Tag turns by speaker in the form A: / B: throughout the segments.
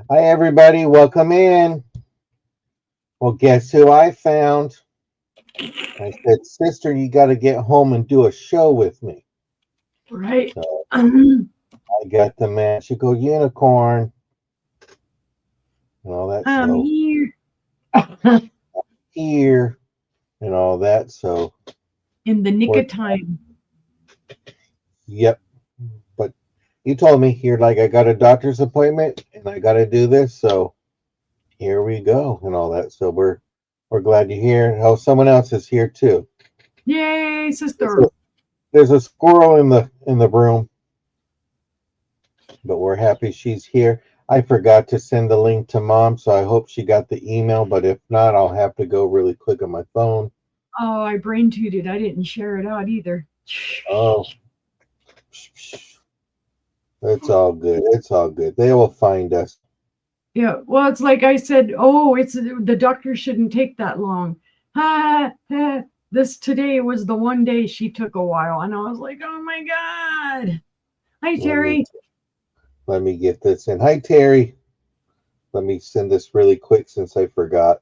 A: Hi, everybody. Welcome in. Well, guess who I found? I said, Sister, you got to get home and do a show with me.
B: Right.
A: So
B: I'm
A: I got the magical unicorn and all that. So
B: here
A: here and all that. So
B: in the nick
A: we're,
B: of time.
A: yep. But you told me you're like, I got a doctor's appointment and I got to do this. So here we go and all that. So we're glad you're here. Oh, someone else is here too.
B: Yay,
A: There's
B: sister.
A: a, there's a squirrel in the room, but we're happy she's here. I forgot to send the link to mom, so I hope she got the email, but if not, I'll have to go really quick on my phone.
B: Oh, I brain tooted. I didn't share it out either.
A: Oh, it's all good. It's all good. They will find us.
B: Yeah, well, it's like I said, oh, it's the doctor shouldn't take that long. Ha, ha. This today was the one day she took a while, and I was like, oh my God. Hi,
A: Let me
B: Terry.
A: let me get this in. Hi, Terry. Let me send this really quick since I forgot.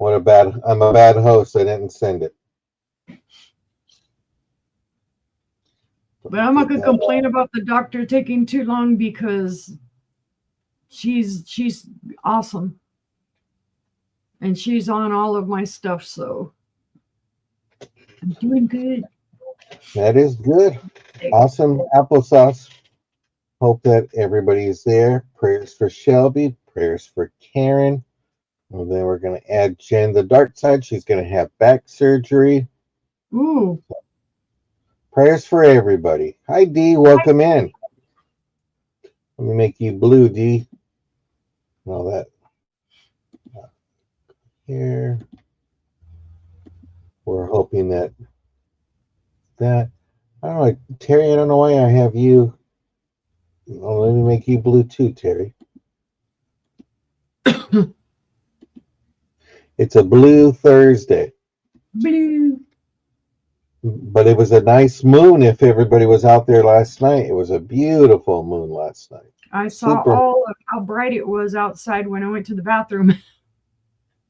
A: I'm a bad host. I didn't send it. Let
B: But
A: me
B: I'm not
A: get
B: gonna
A: that.
B: complain about the doctor taking too long because she's awesome and she's on all of my stuff, so I'm doing good.
A: That is good. Awesome applesauce. Hope that everybody is there. Prayers for Shelby. Prayers for Karen. And then we're going to add Jen the dark side. She's going to have back surgery.
B: Ooh,
A: Prayers for everybody. Hi, D. Welcome in. Let me make you blue, D. And all that here. We're hoping that I don't know, Terry. I don't know why I have you. Oh, let me make you blue too, Terry. It's a blue Thursday,
B: blue.
A: but it was a nice moon. If everybody was out there last night, it was a beautiful moon last night.
B: I saw
A: Super.
B: all of how bright it was outside when I went to the bathroom.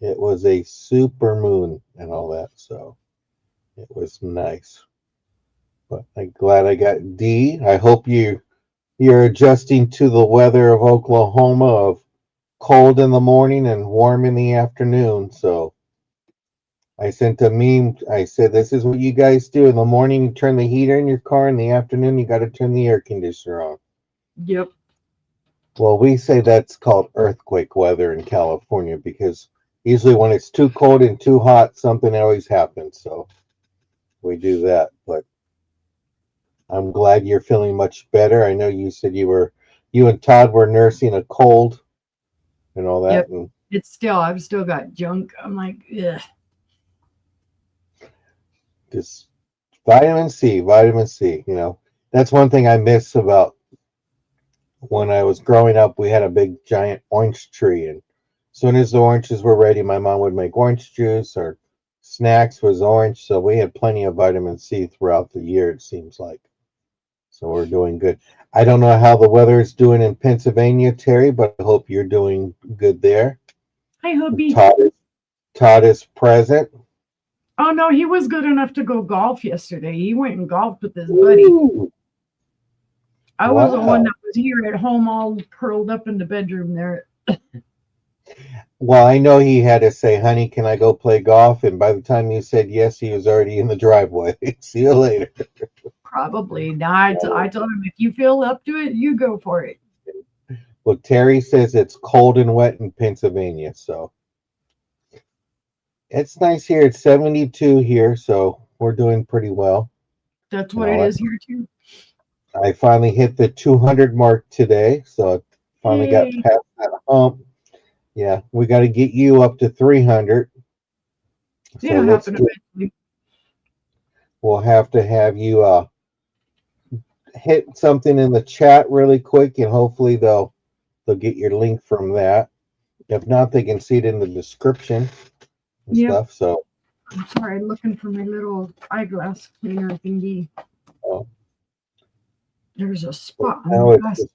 A: It was a super moon and all that, so it was nice. But I'm glad I got D. I hope you're adjusting to the weather of Oklahoma of cold in the morning and warm in the afternoon. So I sent a meme. I said, "This is what you guys do in the morning. You turn the heater in your car. In the afternoon, you got to turn the air conditioner on."
B: Yep.
A: Well, we say that's called earthquake weather in California because usually when it's too cold and too hot, something always happens. So we do that. But I'm glad you're feeling much better. I know you said you and Todd were nursing a cold and all that,
B: Yep.
A: and
B: I've still got junk. I'm like, ugh.
A: just vitamin C, vitamin C. That's one thing I miss about when I was growing up. We had a big giant orange tree, and as soon as the oranges were ready, my mom would make orange juice or snacks was orange. So we had plenty of vitamin C throughout the year. It seems like. So we're doing good. I don't know how the weather is doing in Pennsylvania, Terry, but I hope you're doing good there.
B: Hi, hubby.
A: Todd is present.
B: Oh no, he was good enough to go golf yesterday. He went and golfed with his buddy.
A: Ooh,
B: I was the one
A: wow.
B: that was here at home, all curled up in the bedroom there.
A: Well, I know he had to say, honey, can I go play golf? And by the time you said yes, he was already in the driveway. See you later.
B: Probably. Now I told him if you feel up to it, you go for it.
A: Well, Terry says it's cold and wet in Pennsylvania. So it's nice here. It's 72 here. So we're doing pretty well.
B: That's
A: And
B: what it
A: all that.
B: is here too.
A: I finally hit the 200 mark today. So I finally got
B: Yay.
A: past that hump. Yeah, we got to get you up to 300. So
B: It'll happen eventually.
A: we'll have to have you hit something in the chat really quick, and hopefully they'll get your link from that. If not, they can see it in the description and
B: Yep.
A: stuff. So
B: I'm sorry, I'm looking for my little eyeglass cleaner thingy.
A: uh,
B: There's a spot on my
A: now it's
B: glass.
A: just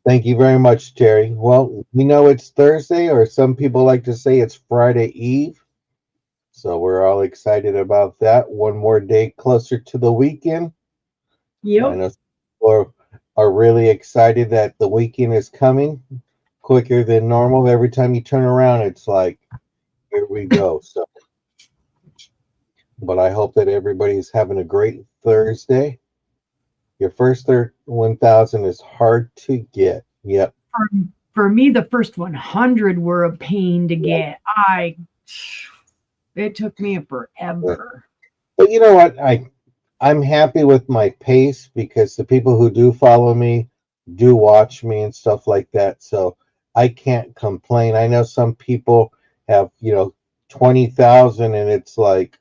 A: Thank you very much, Terry. Well, we know it's Thursday, or some people like to say it's Friday Eve. So we're all excited about that. One more day closer to the weekend. I
B: Yep.
A: know people are really excited that the weekend is coming quicker than normal. Every time you turn around, it's like, here we go. So, but I hope that everybody's having a great Thursday. Your first 1,000 is hard to get. Yep.
B: For me, the first 100 were a pain to get. It took me forever.
A: But you know what? I'm happy with my pace because the people who do follow me do watch me and stuff like that. So I can't complain. I know some people have, 20,000 and it's like,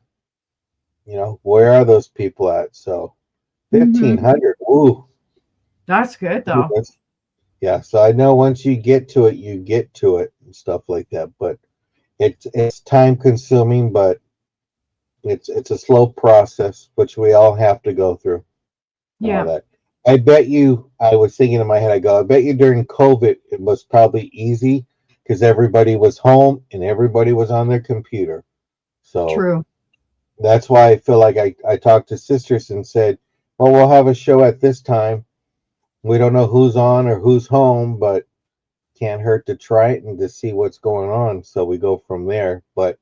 A: where are those people at? So
B: Mhm.
A: 1,500. Ooh,
B: That's good though.
A: yeah. So I know once you get to it, you get to it and stuff like that. But it's time consuming, but it's a slow process, which we all have to go through. And all
B: Yeah.
A: that. I bet you, I was thinking in my head, I go, I bet you during COVID, it was probably easy because everybody was home and everybody was on their computer. So
B: True.
A: that's why I feel like I talked to sisters and said, well, we'll have a show at this time. We don't know who's on or who's home, but can't hurt to try it and to see what's going on. So we go from there. But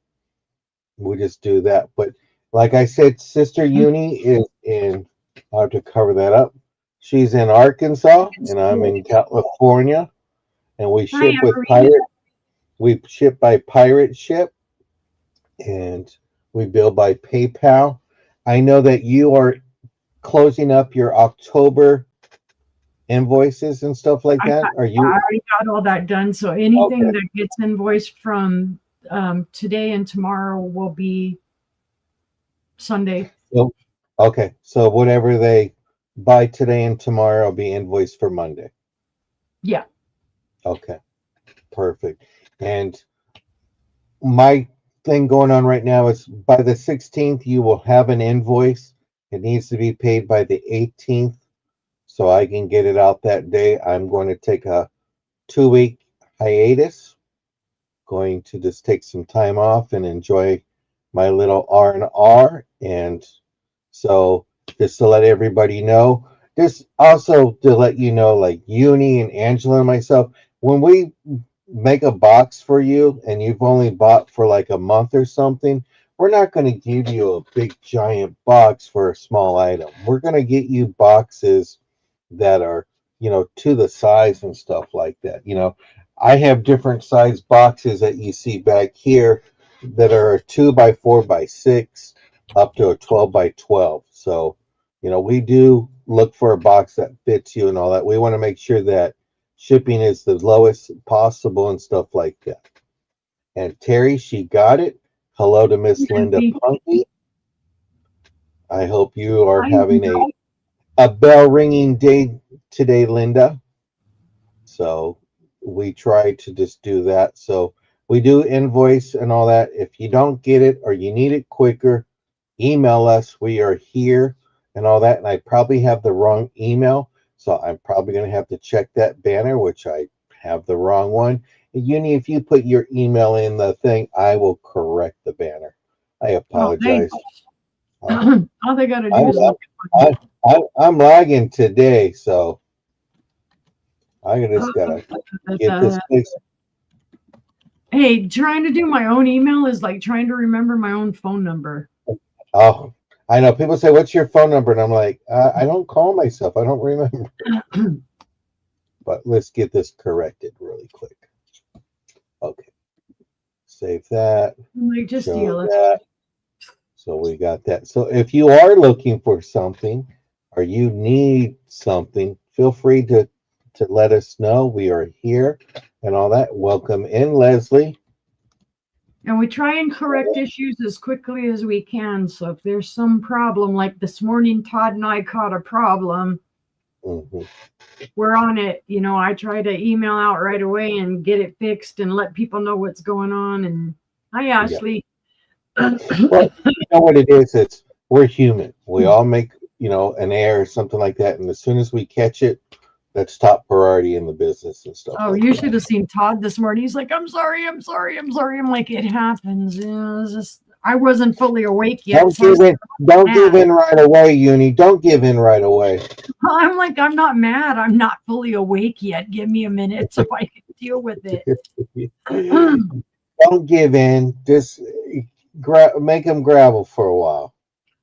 A: we just do that. But like I said, Sister Uni is in, I have to cover that up. She's in Arkansas and I'm in California, and we
B: Hi,
A: ship with
B: Everina.
A: pirate. We ship by pirate ship, and we bill by PayPal. I know that you are closing up your October invoices and stuff like that. Are
B: I
A: you
B: already got all that done. So anything
A: okay?
B: that gets invoiced from today and tomorrow will be Sunday.
A: So, okay, so whatever they buy today and tomorrow will be invoiced for Monday.
B: Yeah.
A: Okay, perfect. And my thing going on right now is by the 16th, you will have an invoice. It needs to be paid by the 18th so I can get it out that day. I'm going to take a 2-week hiatus, going to just take some time off and enjoy my little R&R. And so just to let everybody know, just also to let you know, like Uni and Angela and myself, when we make a box for you and you've only bought for like a month or something, we're not going to give you a big giant box for a small item. We're going to get you boxes that are, to the size and stuff like that. I have different size boxes that you see back here that are a 2x4x6 up to a 12x12. So, we do look for a box that fits you and all that. We want to make sure that shipping is the lowest possible and stuff like that. And Terry, she got it. Hello to Miss Linda
B: Lindsay,
A: Punky. I hope you are
B: I
A: having
B: know.
A: a bell ringing day today, Linda. So we try to just do that. So we do invoice and all that. If you don't get it or you need it quicker, email us. We are here and all that. And I probably have the wrong email. So I'm probably going to have to check that banner, which I have the wrong one. Uni, if you put your email in the thing, I will correct the banner. I
B: Oh,
A: apologize.
B: all they got to do is look
A: I, I'm lagging today, so I just gotta get this
B: at
A: fixed.
B: Hey, trying to do my own email is like trying to remember my own phone number.
A: Oh, I know people say, "What's your phone number?" And I'm like, I don't call myself. I don't remember. But let's get this corrected really quick. Okay, save that.
B: Like just
A: Show
B: yell it.
A: that. So we got that. So if you are looking for something or you need something, feel free to let us know. We are here and all that. Welcome in, Leslie.
B: And we try and correct issues as quickly as we can. So if there's some problem, like this morning, Todd and I caught a problem,
A: Mhm.
B: we're on it. I try to email out right away and get it fixed and let people know what's going on. And hi, Ashley.
A: Well, you know what it is? It's we're human. We all make, an error or something like that. And as soon as we catch it, That's top priority in the business and stuff
B: Oh,
A: like
B: you
A: that.
B: should have seen Todd this morning. He's like, I'm sorry, I'm sorry, I'm sorry. I'm like, it happens. You know, it's just, I wasn't fully awake yet.
A: Don't
B: So I
A: give
B: was
A: in. Don't give
B: mad.
A: in right away, Uni. Don't give in right away.
B: I'm like, I'm not mad. I'm not fully awake yet. Give me a minute so I can deal with it.
A: Don't give in. Just make them gravel for a while.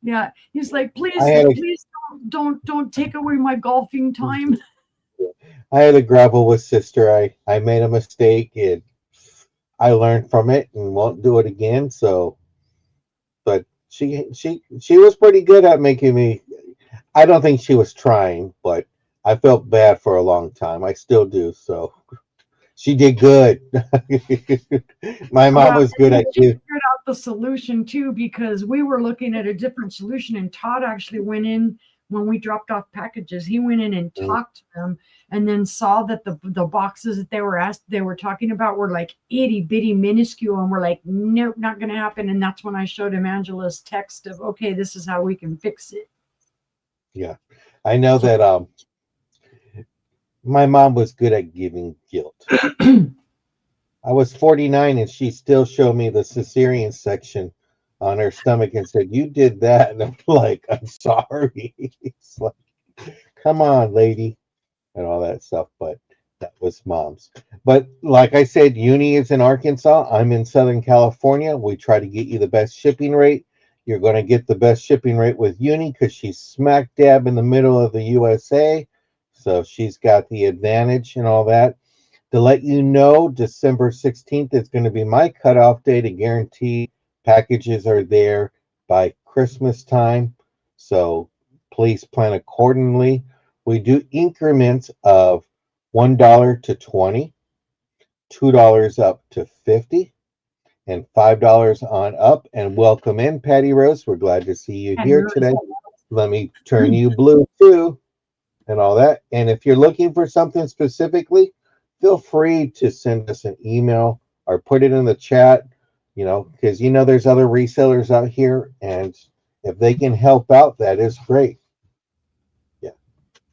B: Yeah. He's like,
A: I
B: please,
A: had a
B: please don't take away my golfing time.
A: I had a gravel with sister. I made a mistake and I learned from it and won't do it again. So, but she was pretty good at making me. I don't think she was trying, but I felt bad for a long time. I still do. So she did good. My mom
B: Yeah,
A: was
B: and
A: good
B: then
A: at
B: she
A: you.
B: figured out the solution too, because we were looking at a different solution, and Todd actually went in when we dropped off packages. He went in and talked to them, and then saw that the boxes that they were talking about were like itty bitty minuscule, and we're like, nope, not going to happen. And that's when I showed him Angela's text of, okay, this is how we can fix it.
A: Yeah, I know
B: So,
A: that. My mom was good at giving guilt. I was 49 and she still showed me the cesarean section on her stomach and said, "You did that." And I'm like, "I'm sorry." It's like, come on, lady, and all that stuff. But that was mom's. But like I said, Uni is in Arkansas. I'm in Southern California. We try to get you the best shipping rate. You're going to get the best shipping rate with Uni because she's smack dab in the middle of the USA. So she's got the advantage and all that. To let you know, December 16th is going to be my cutoff day to guarantee packages are there by Christmas time. So please plan accordingly. We do increments of $1 to 20, $2 up to 50, and $5 on up. And welcome in, Patty Rose. We're glad to see you
B: and
A: here
B: Rose,
A: today. Let me turn you blue too, and all that. And if you're looking for something specifically, feel free to send us an email or put it in the chat, because there's other resellers out here, and if they can help out, that is great. Yeah.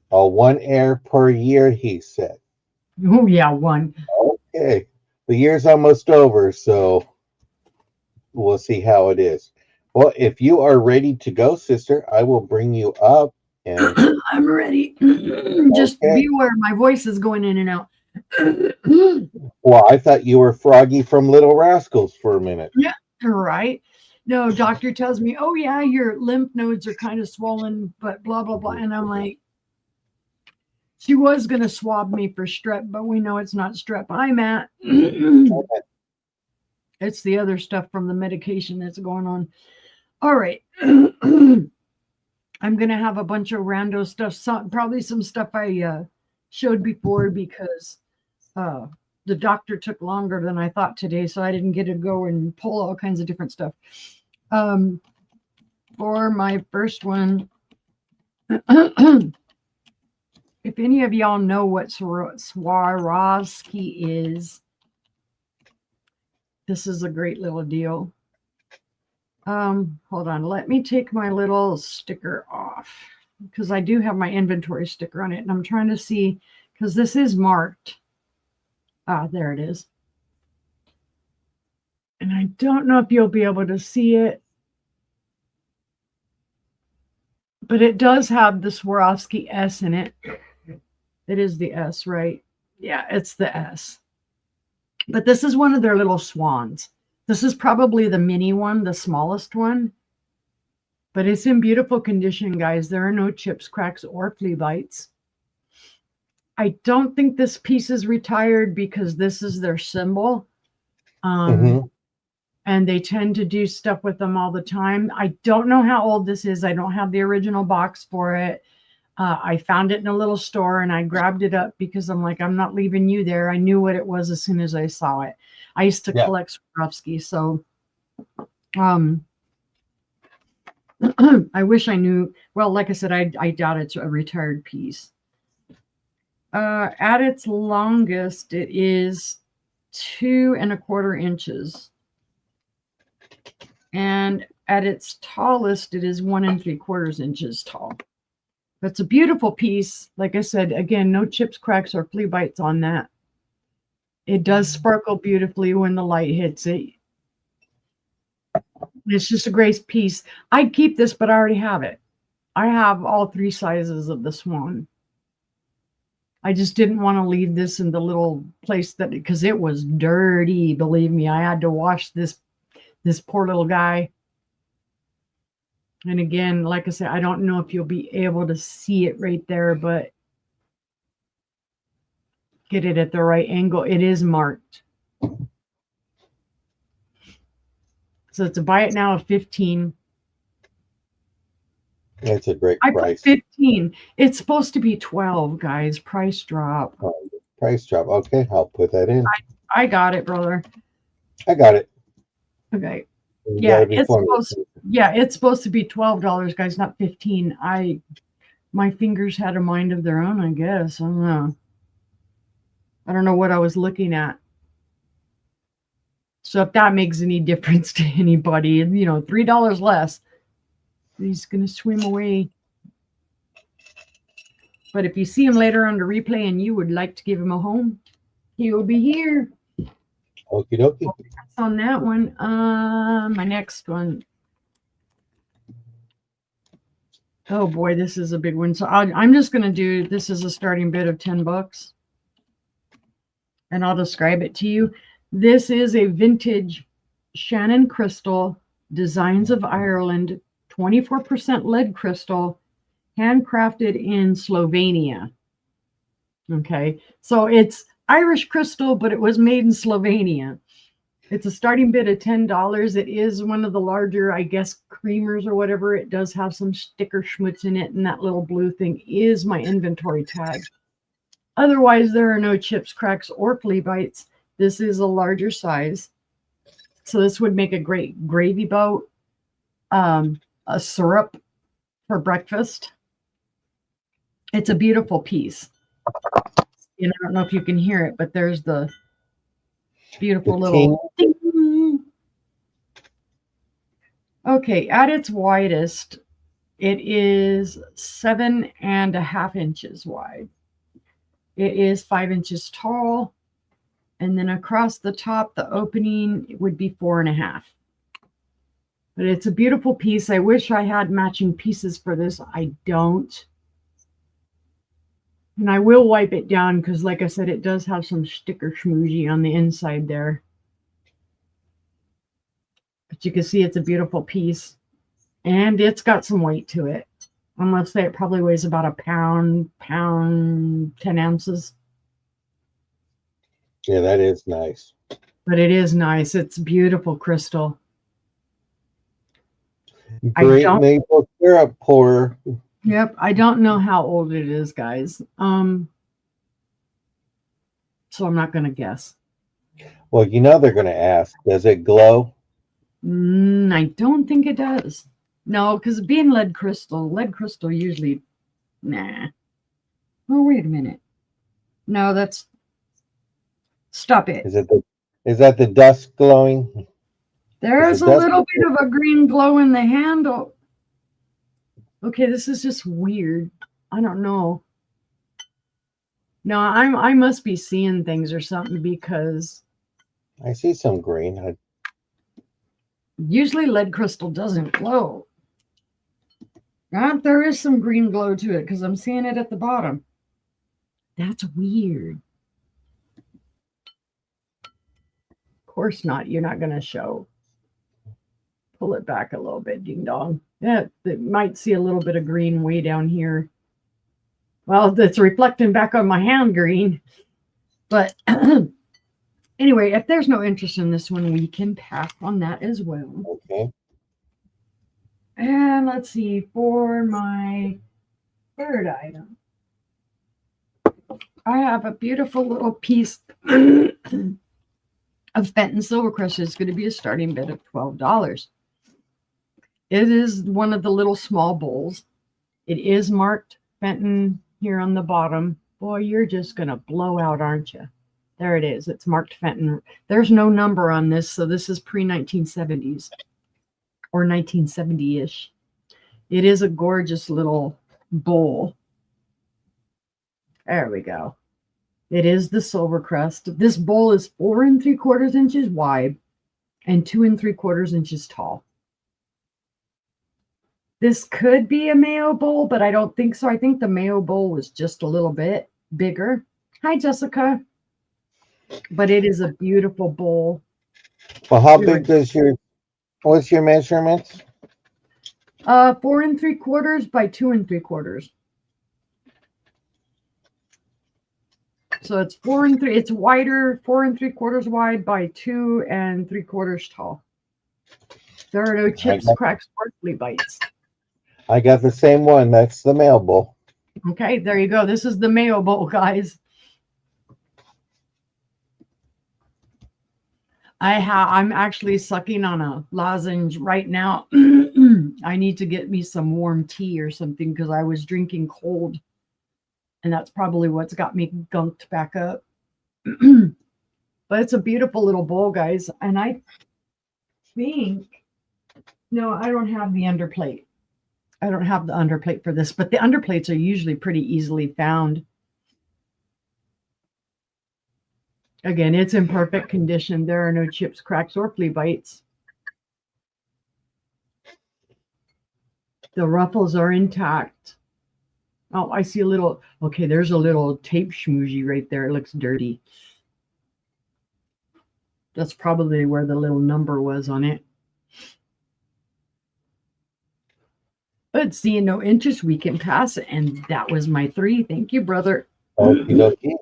A: One air per year, he said.
B: oh yeah, one.
A: Okay. The year's almost over, so we'll see how it is. Well, if you are ready to go, sister, I will bring you up. And
B: I'm ready. Just
A: okay.
B: beware, my voice is going in and out.
A: Well, I thought you were Froggy from Little Rascals for a minute.
B: Yeah, right. No, doctor tells me, oh yeah, your lymph nodes are kind of swollen, but blah blah blah. And I'm like, she was gonna swab me for strep, but we know it's not strep I'm at. It's the other stuff from the medication that's going on. All right. I'm gonna have a bunch of rando stuff, probably some stuff I showed before because the doctor took longer than I thought today, so I didn't get to go and pull all kinds of different stuff. For my first one, if any of y'all know what Swarovski is, this is a great little deal. Hold on, let me take my little sticker off because I do have my inventory sticker on it, and I'm trying to see because this is marked. There it is. And I don't know if you'll be able to see it, but it does have the Swarovski S in it. It is the S, right? Yeah, it's the S. But this is one of their little swans. This is probably the mini one, the smallest one. But it's in beautiful condition, guys. There are no chips, cracks, or flea bites. I don't think this piece is retired because this is their symbol. And they tend to do stuff with them all the time. I don't know how old this is. I don't have the original box for it. I found it in a little store and I grabbed it up because I'm like, I'm not leaving you there. I knew what it was as soon as I saw it. I used to collect Swarovski, so I wish I knew. Well, like I said, I doubt it's a retired piece. At its longest, it is 2 1/4 inches. And at its tallest, it is 1 3/4 inches tall. It's a beautiful piece. Like I said, again, no chips, cracks, or flea bites on that. It does sparkle beautifully when the light hits it. It's just a great piece. I'd keep this, but I already have it. I have all 3 sizes of the swan. I just didn't want to leave this in the little place that, because it was dirty. Believe me, I had to wash this poor little guy. And again, like I said, I don't know if you'll be able to see it right there, but get it at the right angle. It is marked. So it's a buy it now of 15.
A: It's a great
B: I
A: price.
B: put 15. It's supposed to be 12, guys. Price drop.
A: Price drop. Okay, I'll put that in.
B: I got it, brother.
A: I got it.
B: Okay.
A: You
B: Yeah,
A: gotta be funny.
B: it's supposed to be $12, guys, not 15. My fingers had a mind of their own, I guess. I don't know. I don't know what I was looking at. So if that makes any difference to anybody, $3 less, he's going to swim away. But if you see him later on the replay and you would like to give him a home, he will be here.
A: Okie dokie.
B: That's on that one. My next one. Oh boy, this is a big one. So I'm just going to do, this is a starting bid of $10. And I'll describe it to you. This is a vintage Shannon crystal, Designs of Ireland, 24% lead crystal, handcrafted in Slovenia. Okay, so it's Irish crystal, but it was made in Slovenia. It's a starting bid of $10. It is one of the larger, I guess, creamers or whatever. It does have some sticker schmutz in it, and that little blue thing is my inventory tag. Otherwise, there are no chips, cracks, or flea bites. This is a larger size. So this would make a great gravy boat, a syrup for breakfast. It's a beautiful piece. And I don't know if you can hear it, but there's the beautiful little ding. Okay, at its widest, it is 7.5 inches wide. It is 5 inches tall. And then across the top, the opening would be 4.5. But it's a beautiful piece. I wish I had matching pieces for this. I don't. And I will wipe it down because, like I said, it does have some sticker schmoozy on the inside there. But you can see it's a beautiful piece. And it's got some weight to it. I'm going to say it probably weighs about a pound, 10 ounces.
A: Yeah, that is nice.
B: But it is nice. It's beautiful crystal.
A: Great maple syrup pourer.
B: Yep, I don't know how old it is, guys. So I'm not going to guess.
A: Well, they're going to ask, does it glow?
B: I don't think it does. No, because being lead crystal usually, nah. Oh, wait a minute. No, that's, stop it.
A: Is that the dust glowing?
B: There's a little bit of a green glow in the handle. Okay, this is just weird. I don't know. No, I must be seeing things or something because
A: I see some green.
B: Usually lead crystal doesn't glow. There is some green glow to it because I'm seeing it at the bottom. That's weird. Of course not. You're not going to show. Pull it back a little bit, ding dong. Yeah, it might see a little bit of green way down here. Well, that's reflecting back on my hand green. But anyway, if there's no interest in this one, we can pass on that as well.
A: Okay.
B: And let's see, for my third item, I have a beautiful little piece of Fenton Silvercrest. It's going to be a starting bid of $12. It is one of the little small bowls. It is marked Fenton here on the bottom. Boy, you're just going to blow out, aren't you? There it is. It's marked Fenton. There's no number on this, so this is pre-1970s or 1970-ish. It is a gorgeous little bowl. There we go. It is the Silvercrest. This bowl is 4 3/4 inches wide and 2 3/4 inches tall. This could be a Mayo bowl, but I don't think so. I think the Mayo bowl was just a little bit bigger. Hi, Jessica. But it is a beautiful bowl.
A: Well, how big does what's your measurements?
B: 4 3/4 by 2 3/4. So it's 4 3. It's wider, 4 3/4 wide by 2 3/4 tall. There are no chips, cracks, or flea bites.
A: I got the same one. That's the Mayo bowl.
B: Okay, there you go. This is the Mayo bowl, guys. I'm actually sucking on a lozenge right now. I need to get me some warm tea or something because I was drinking cold. And that's probably what's got me gunked back up. But it's a beautiful little bowl, guys. And I think, no, I don't have the underplate. I don't have the underplate for this, but the underplates are usually pretty easily found. Again, it's in perfect condition. There are no chips, cracks, or flea bites. The ruffles are intact. Oh, I see a little, okay, there's a little tape schmoozy right there. It looks dirty. That's probably where the little number was on it. But seeing no interest, we can pass it. And that was my 3. Thank you, brother.
A: Okie dokie.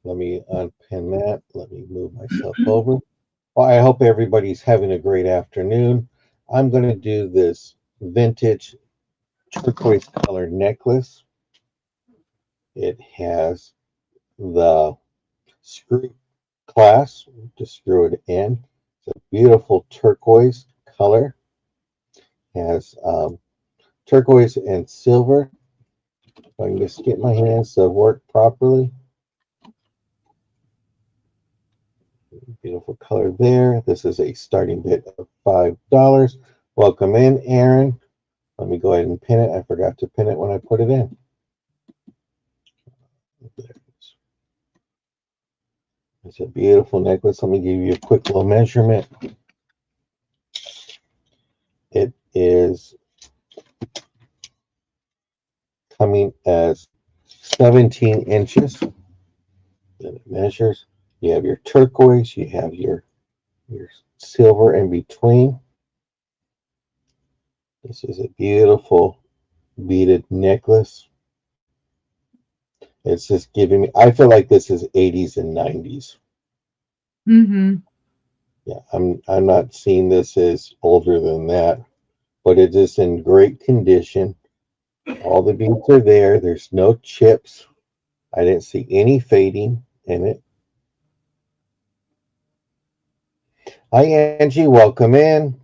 A: Let me unpin that. Let me move myself over. Well, I hope everybody's having a great afternoon. I'm going to do this vintage turquoise color necklace. It has the screw clasp to screw it in. It's a beautiful turquoise color. It has turquoise and silver. If I can just get my hands to work properly. Beautiful color there. This is a starting bid of $5. Welcome in, Aaron. Let me go ahead and pin it. I forgot to pin it when I put it in. There it is. It's a beautiful necklace. Let me give you a quick little measurement. It is coming as 17 inches. Then it measures. You have your turquoise, you have your silver in between. This is a beautiful beaded necklace. It's just giving me, I feel like this is 80s and 90s.
B: Mm-hmm.
A: Yeah, I'm not seeing this as older than that, but it is in great condition. All the beads are there. There's no chips. I didn't see any fading in it. Hi, Angie. Welcome in.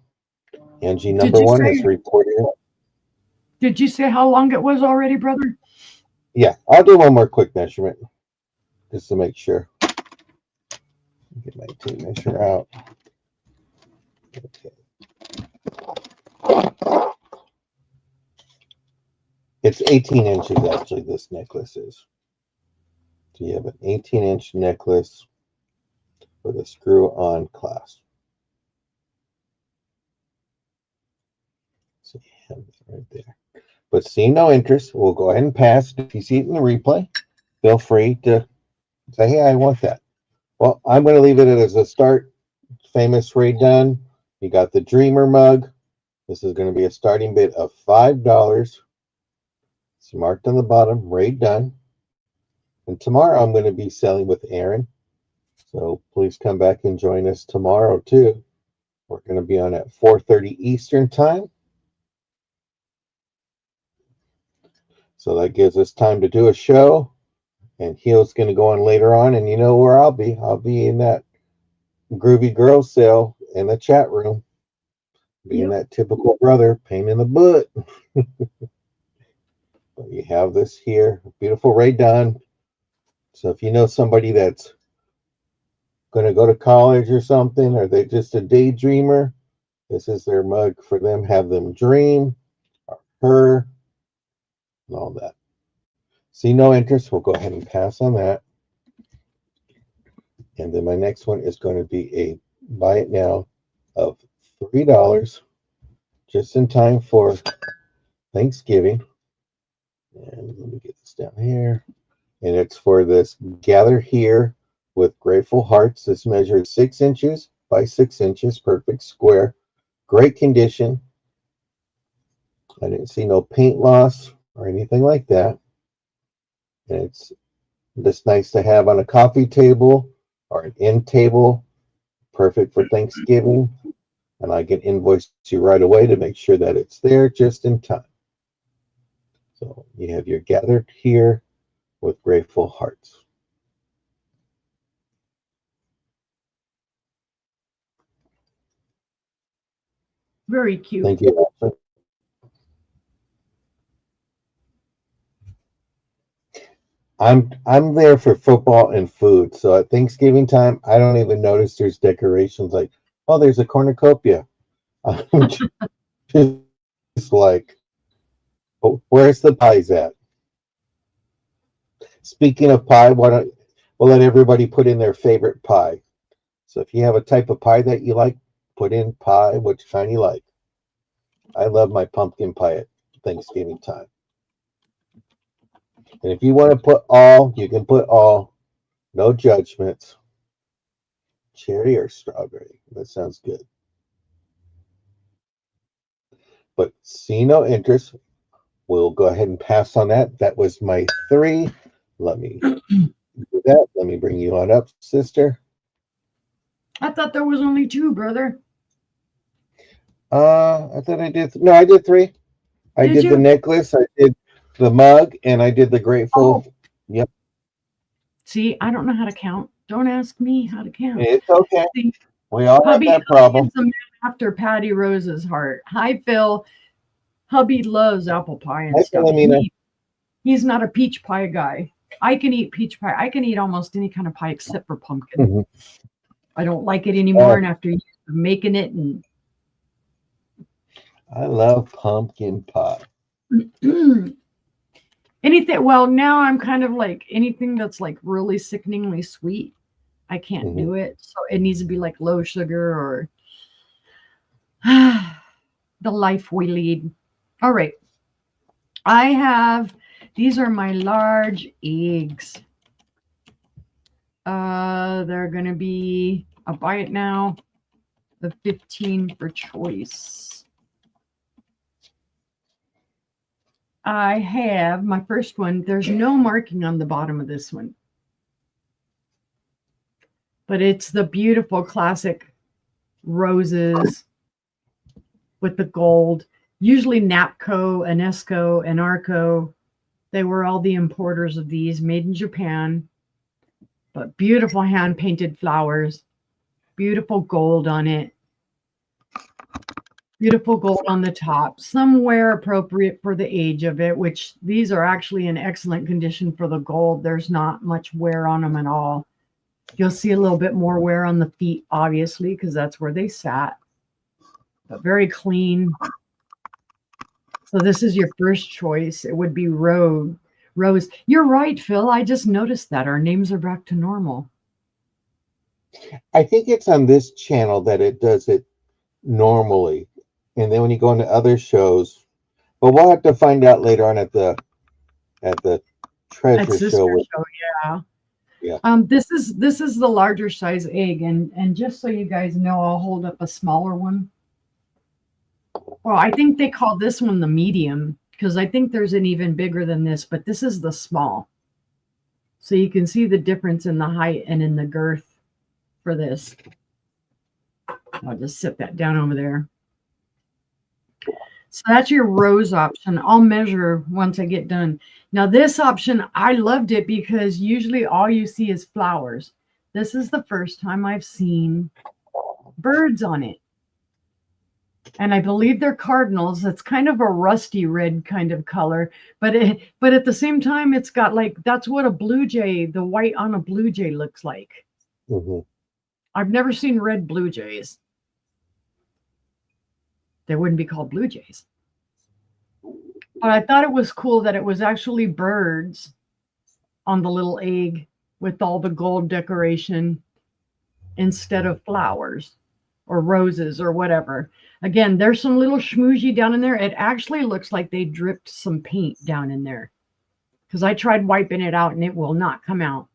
A: Angie number 1 is reporting.
B: Did you say how long it was already, brother?
A: Yeah, I'll do one more quick measurement just to make sure. Get my tape measure out. Okay. It's 18 inches actually, this necklace is. So you have an 18-inch necklace with a screw-on clasp. So you have it right there. But seeing no interest, we'll go ahead and pass. If you see it in the replay, feel free to say, hey, I want that. Well, I'm going to leave it as a start. Famous Rae Dunn. You got the Dreamer mug. This is going to be a starting bid of $5. It's marked on the bottom, Rae Dunn. And tomorrow I'm going to be selling with Aaron. So please come back and join us tomorrow too. We're going to be on at 4:30 Eastern time. So that gives us time to do a show. And Heel's going to go on later on. And you know where I'll be. I'll be in that Groovy Girl sale in the chat room. Being that typical brother, pain in the butt. But you have this here. Beautiful Rae Dunn. So if you know somebody that's going to go to college or something, or they're just a daydreamer, this is their mug for them. Have them dream. Or her. and all that. See no interest, we'll go ahead and pass on that. And then my next one is going to be a buy it now of $3, just in time for Thanksgiving. And let me get this down here. And it's for this Gather Here with Grateful Hearts. This measures 6 inches by 6 inches, perfect square, great condition. I didn't see no paint loss or anything like that. And it's just nice to have on a coffee table or an end table, perfect for Thanksgiving. And I can invoice you right away to make sure that it's there just in time. So you have your Gathered Here with Grateful Hearts.
B: Very cute.
A: Thank you. I'm there for football and food. So at Thanksgiving time, I don't even notice there's decorations like, oh, there's a cornucopia. I'm just like, oh, where's the pies at? Speaking of pie, we'll let everybody put in their favorite pie. So if you have a type of pie that you like, put in pie, which kind you like. I love my pumpkin pie at Thanksgiving time. And if you want to put all, you can put all. No judgments. Cherry or strawberry. That sounds good. But see no interest. We'll go ahead and pass on that. That was my 3. Let me do that. Let me bring you on up, sister.
B: I thought there was only 2, brother.
A: I thought I did. No, I did 3. I did the necklace. I did the mug, and I did the grateful. Oh. Yep.
B: See, I don't know how to count. Don't ask me how to count.
A: It's okay. See, we all have that problem.
B: After Patty Rose's heart. Hi, Phil. Hubby loves apple pie and stuff. He's not a peach pie guy. I can eat peach pie. I can eat almost any kind of pie except for pumpkin. Mm-hmm. I don't like it anymore. And after making it, and
A: I love pumpkin pie.
B: Anything. Well, now I'm kind of like anything that's like really sickeningly sweet. I can't do it. So it needs to be like low sugar or the life we lead. All right. These are my large eggs. They're going to be, I'll buy it now, the 15 for choice. I have my first one. There's no marking on the bottom of this one. But it's the beautiful classic roses with the gold. Usually Napco, Enesco, and Arco. They were all the importers of these, made in Japan. But beautiful hand-painted flowers. Beautiful gold on it. Beautiful gold on the top. Somewhere appropriate for the age of it, which these are actually in excellent condition for the gold. There's not much wear on them at all. You'll see a little bit more wear on the feet, obviously, because that's where they sat. But very clean. So this is your first choice. It would be Rose. You're right, Phil. I just noticed that our names are back to normal.
A: I think it's on this channel that it does it normally. And then when you go into other shows, but we'll have to find out later on at the treasure show.
B: Yeah. This is the larger size egg, and just so you guys know, I'll hold up a smaller one. Well, I think they call this one the medium because I think there's an even bigger than this, but this is the small. So you can see the difference in the height and in the girth for this. I'll just sit that down over there. So that's your rose option. I'll measure once I get done. Now this option, I loved it because usually all you see is flowers. This is the first time I've seen birds on it. And I believe they're cardinals. It's kind of a rusty red kind of color, but at the same time, it's got like, that's what a blue jay, the white on a blue jay looks like. Mm-hmm. I've never seen red blue jays. They wouldn't be called blue jays. But I thought it was cool that it was actually birds on the little egg with all the gold decoration instead of flowers or roses or whatever. Again, there's some little schmoozy down in there. It actually looks like they dripped some paint down in there because I tried wiping it out and it will not come out.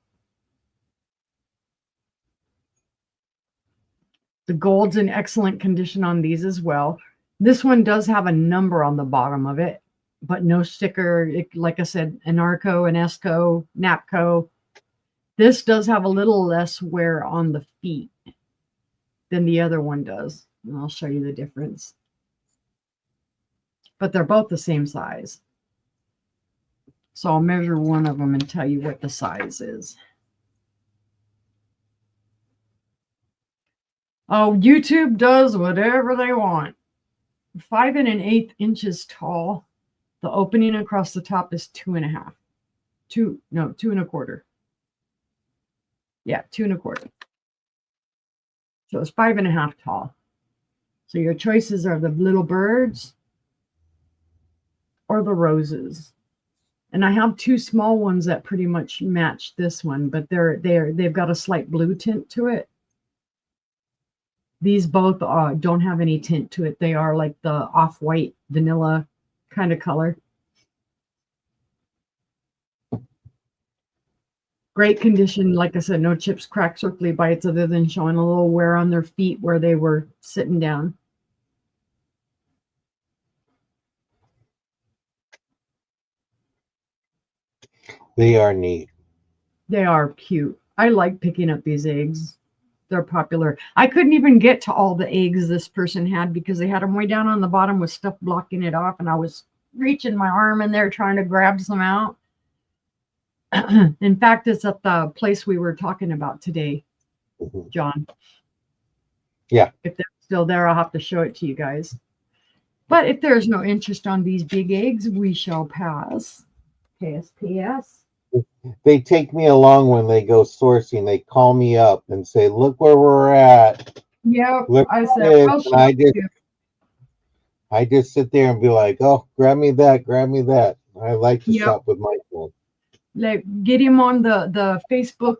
B: The gold's in excellent condition on these as well. This one does have a number on the bottom of it, but no sticker. Like I said, Anarco, Enesco, Napco. This does have a little less wear on the feet than the other one does. And I'll show you the difference. But they're both the same size. So I'll measure one of them and tell you what the size is. Oh, YouTube does whatever they want. 5 1/8 inches tall. The opening across the top is 2.5. 2 1/4. Yeah, 2 1/4. So it's 5.5 tall. So your choices are the little birds or the roses. And I have 2 small ones that pretty much match this one, but they've got a slight blue tint to it. These both don't have any tint to it. They are like the off-white vanilla kind of color. Great condition. Like I said, no chips, cracks, or flea bites other than showing a little wear on their feet where they were sitting down.
A: They are neat.
B: They are cute. I like picking up these eggs. They're popular. I couldn't even get to all the eggs this person had because they had them way down on the bottom with stuff blocking it off, and I was reaching my arm in there trying to grab some out. In fact, it's at the place we were talking about today, John.
A: Yeah.
B: If they're still there, I'll have to show it to you guys. But if there's no interest on these big eggs, we shall pass. PSPS.
A: They take me along when they go sourcing. They call me up and say, "Look where we're at."
B: Yep.
A: Look
B: I
A: at
B: said,
A: this.
B: I'll
A: And
B: show you.
A: I just sit there and be like, "Oh, grab me that, grab me that." I like to
B: Yep.
A: shop with my phone.
B: Like, get him on the Facebook.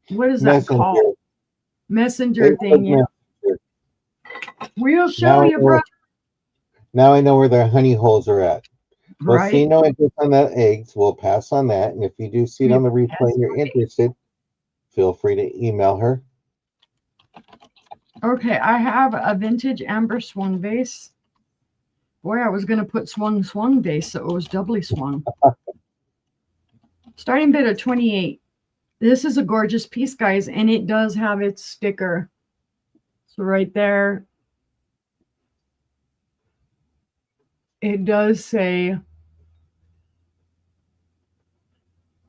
B: What is that called? Messenger thing. Yeah.
A: Messenger.
B: We'll show you, bro.
A: Now I know where their honey holes are at. Well,
B: Right.
A: see no interest on that eggs. We'll pass on that. And if you do see it on the replay
B: Yes,
A: and you're interested, feel free to email her.
B: Okay, I have a vintage amber swung vase. Boy, I was going to put swung vase, so it was doubly swung. Starting bid of 28. This is a gorgeous piece, guys, and it does have its sticker. So right there, it does say,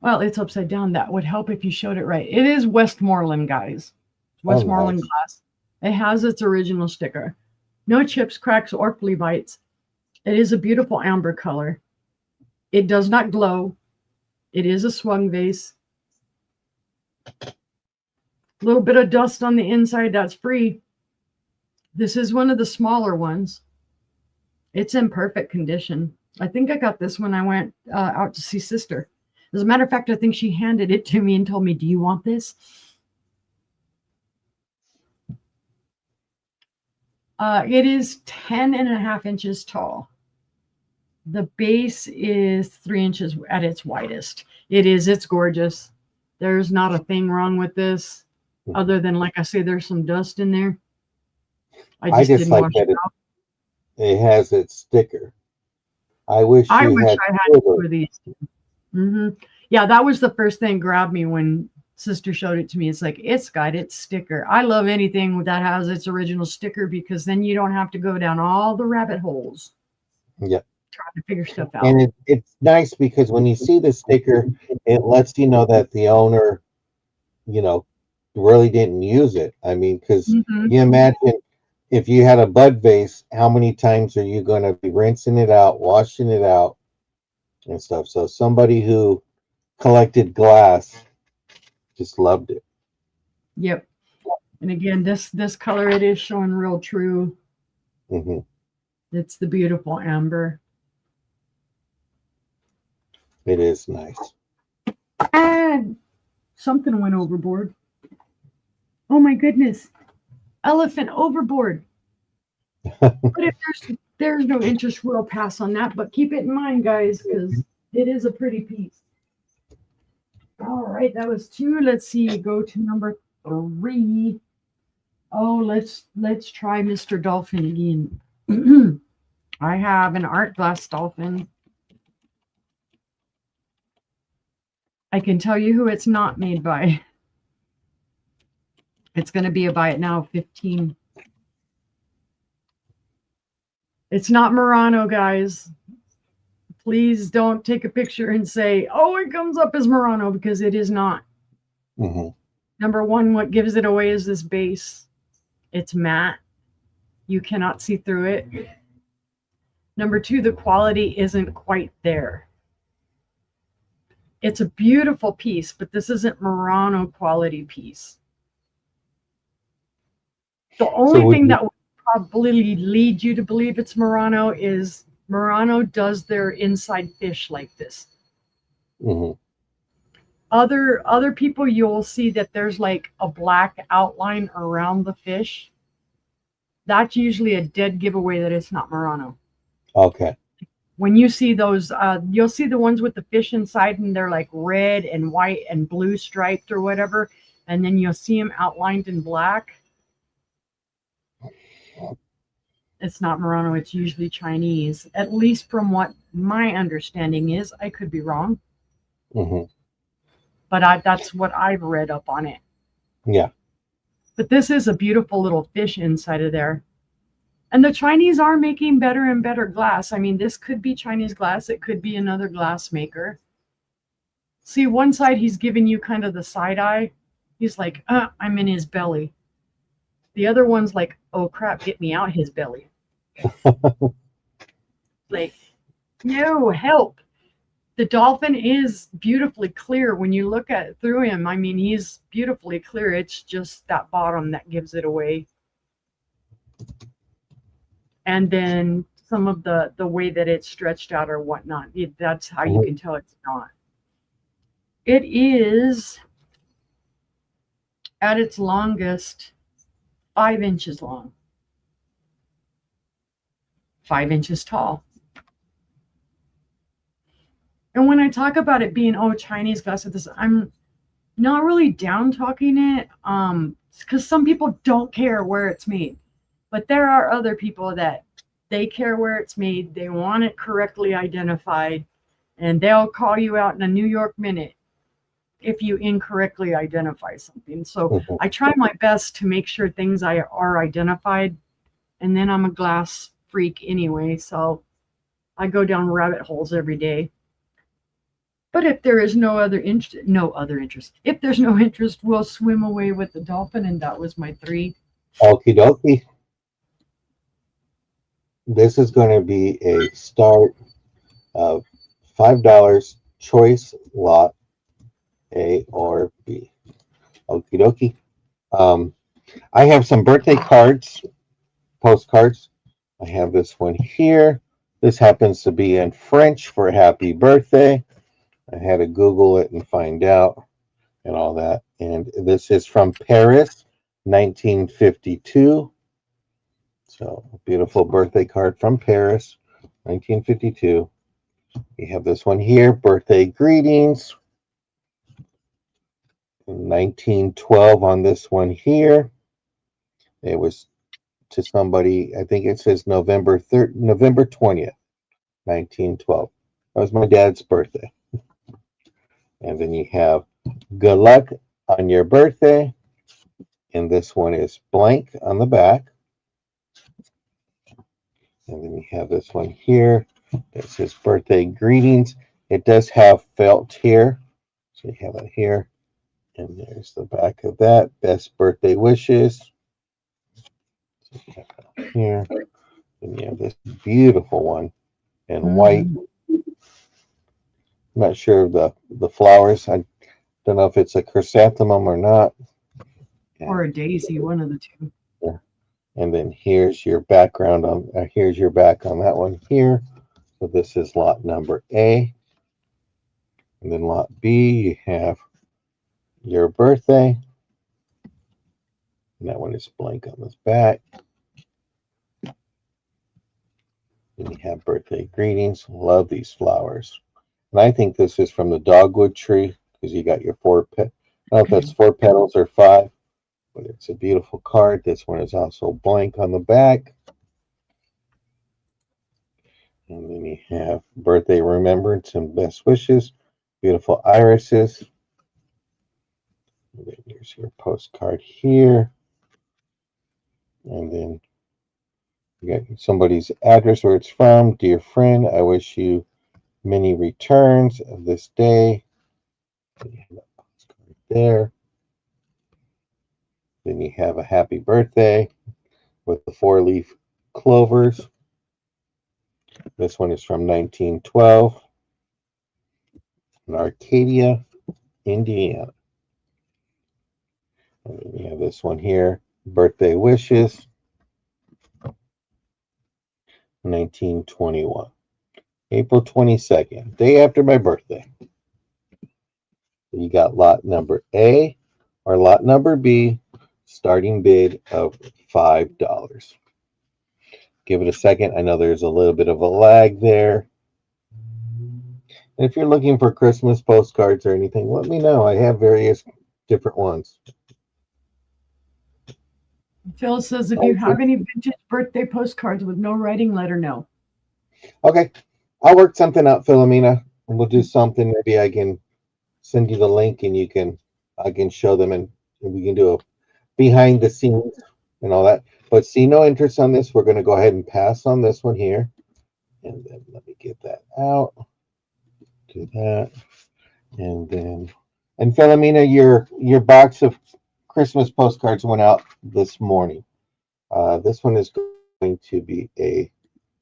B: well, it's upside down. That would help if you showed it right. It is Westmoreland, guys. Westmoreland
A: nice.
B: glass. It has its original sticker. No chips, cracks, or flea bites. It is a beautiful amber color. It does not glow. It is a swung vase. A little bit of dust on the inside. That's free. This is one of the smaller ones. It's in perfect condition. I think I got this when I went out to see Sister. As a matter of fact, I think she handed it to me and told me, "Do you want this?" It is 10.5 inches tall. The base is 3 inches at its widest. It's gorgeous. There's not a thing wrong with this other than, like I say, there's some dust in there. I just didn't
A: like
B: wash
A: that
B: it out.
A: it has its sticker. I wish
B: I
A: you
B: wish
A: had
B: I had
A: two
B: two of these. Yeah, that was the first thing grabbed me when Sister showed it to me. It's like, it's got its sticker. I love anything that has its original sticker because then you don't have to go down all the rabbit holes.
A: Yeah.
B: Trying to figure stuff out.
A: And it's nice because when you see the sticker, it lets you know that the owner, really didn't use it. I mean, because you imagine if you had a bud vase, how many times are you going to be rinsing it out, washing it out, and stuff? So somebody who collected glass just loved it.
B: Yep. And again, this color, it is showing real true.
A: Mm-hmm.
B: It's the beautiful amber.
A: It is nice.
B: And something went overboard. Oh my goodness. Elephant overboard. But if there's no interest, we'll pass on that. But keep it in mind, guys, because it is a pretty piece. All right, that was 2. Let's see. Go to number 3. Oh, let's try Mr. Dolphin again. I have an art glass dolphin. I can tell you who it's not made by. It's going to be a buy it now 15. It's not Murano, guys. Please don't take a picture and say, oh, it comes up as Murano, because it is not.
A: Mm-hmm.
B: Number 1, what gives it away is this base. It's matte. You cannot see through it. Number 2, the quality isn't quite there. It's a beautiful piece, but this isn't Murano quality piece. The only thing that would probably lead you to believe it's Murano is Murano does their inside fish like this.
A: Mm-hmm.
B: Other people, you'll see that there's like a black outline around the fish. That's usually a dead giveaway that it's not Murano.
A: Okay.
B: When you see those, you'll see the ones with the fish inside, and they're like red and white and blue striped or whatever, and then you'll see them outlined in black. It's not Murano. It's usually Chinese, at least from what my understanding is. I could be wrong.
A: Mm-hmm.
B: But that's what I've read up on it.
A: Yeah.
B: But this is a beautiful little fish inside of there. And the Chinese are making better and better glass. I mean, this could be Chinese glass. It could be another glass maker. See, one side, he's giving you kind of the side eye. He's like, I'm in his belly. The other one's like, oh, crap, get me out his belly. Like, no, help. The dolphin is beautifully clear when you look at through him. I mean, he's beautifully clear. It's just that bottom that gives it away. And then some of the way that it's stretched out or whatnot. That's how you can tell it's not. It is, at its longest, 5 inches long. 5 inches tall. And when I talk about it being, oh, Chinese glass with this, I'm not really down talking it, because some people don't care where it's made. But there are other people that they care where it's made. They want it correctly identified, and they'll call you out in a New York minute if you incorrectly identify something. So I try my best to make sure things are identified, and then I'm a glass freak anyway, so I go down rabbit holes every day. But if there is no other interest, if there's no interest, we'll swim away with the dolphin, and that was my 3.
A: Okie dokie. This is going to be a start of $5 choice lot A or B. Okie dokie. I have some birthday cards, postcards. I have this one here. This happens to be in French for happy birthday. I had to Google it and find out and all that. And this is from Paris, 1952. So, a beautiful birthday card from Paris, 1952. We have this one here, birthday greetings. 1912 on this one here. It was to somebody, I think it says November 20th, 1912. That was my dad's birthday. And then you have good luck on your birthday. And this one is blank on the back. And then you have this one here that says birthday greetings. It does have felt here. So you have it here. And there's the back of that. Best birthday wishes. So you have that here. And you have this beautiful one in white. I'm not sure of the flowers. I don't know if it's a chrysanthemum or not.
B: Or a daisy, one of the two.
A: Yeah. And then here's your background on here's your back on that one here. So this is lot number A. And then lot B, you have your birthday. And that one is blank on this back. And you have birthday greetings. Love these flowers. And I think this is from the dogwood tree because you got your four I don't know if that's 4 petals or 5, but it's a beautiful card. This one is also blank on the back. And then you have birthday remembrance and best wishes. Beautiful irises. And then here's your postcard here. And then you got somebody's address where it's from. Dear friend, I wish you many returns of this day. There. Then you have a happy birthday with the 4-leaf clovers. This one is from 1912 in Arcadia, Indiana. And then you have this one here, birthday wishes, 1921. April 22nd, day after my birthday. You got lot number A or lot number B, starting bid of $5. Give it a second. I know there's a little bit of a lag there. And if you're looking for Christmas postcards or anything, let me know. I have various different ones.
B: Phil says if you have any vintage birthday postcards with no writing, let her know.
A: Okay. I'll work something out, Philomena. And we'll do something. Maybe I can send you the link and I can show them and we can do a behind the scenes and all that. But see no interest on this. We're going to go ahead and pass on this one here. And then let me get that out. Do that. And then, and Philomena, your box of Christmas postcards went out this morning. This one is going to be a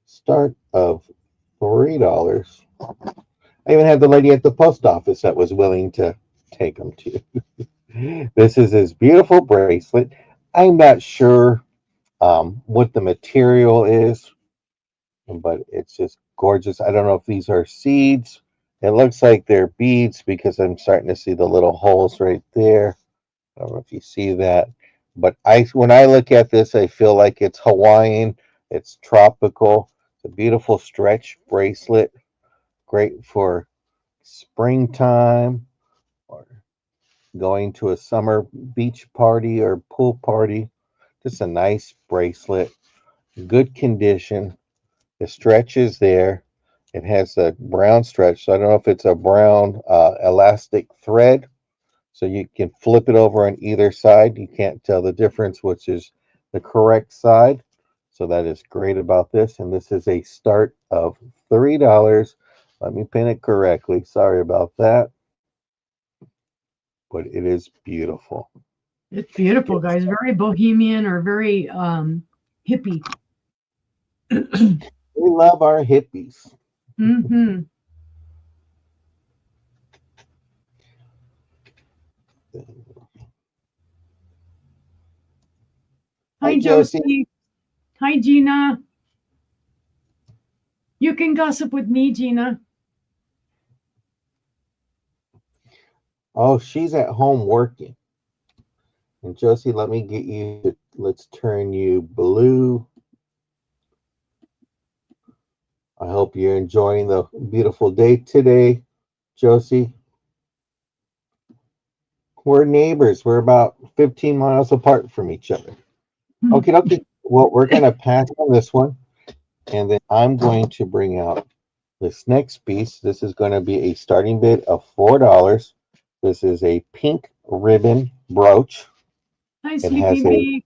A: start of $3. I even had the lady at the post office that was willing to take them to. This is his beautiful bracelet. I'm not sure what the material is, but it's just gorgeous. I don't know if these are seeds. It looks like they're beads because I'm starting to see the little holes right there. I don't know if you see that, but when I look at this, I feel like it's Hawaiian. It's tropical. It's a beautiful stretch bracelet, great for springtime or going to a summer beach party or pool party. Just a nice bracelet, good condition. The stretch is there. It has a brown stretch, so I don't know if it's a brown elastic thread. So you can flip it over on either side. You can't tell the difference, which is the correct side. So that is great about this. And this is a start of $3. Let me pin it correctly. Sorry about that. But it is beautiful.
B: It's beautiful, guys. Very bohemian or very hippie.
A: We love our hippies.
B: Mm-hmm. Hi, Josie. Hi, Gina. You can gossip with me, Gina.
A: Oh, she's at home working. And Josie, let me get you, let's turn you blue. I hope you're enjoying the beautiful day today, Josie. We're neighbors. We're about 15 miles apart from each other. Okay. Well, we're going to pass on this one. And then I'm going to bring out this next piece. This is going to be a starting bid of $4. This is a pink ribbon brooch.
B: Hi, Sleepy Bee.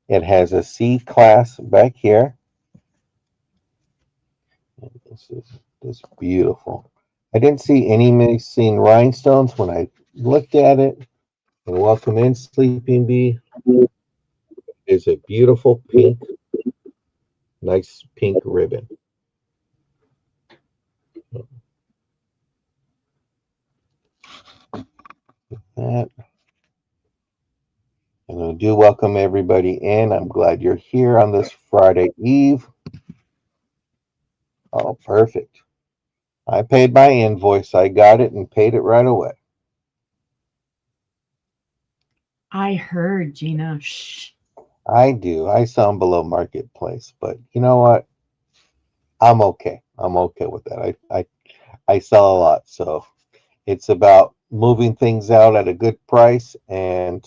A: It has a C class back here. And this is just beautiful. I didn't see any missing rhinestones when I looked at it. And welcome in, Sleeping Bee. It's a beautiful pink, nice pink ribbon. That. And I do welcome everybody in. I'm glad you're here on this Friday Eve. Oh, perfect. I paid my invoice. I got it and paid it right away.
B: I heard, Gina. Shh.
A: I do. I sound below marketplace, but you know what? I'm okay. I'm okay with that. I sell a lot, so it's about moving things out at a good price, and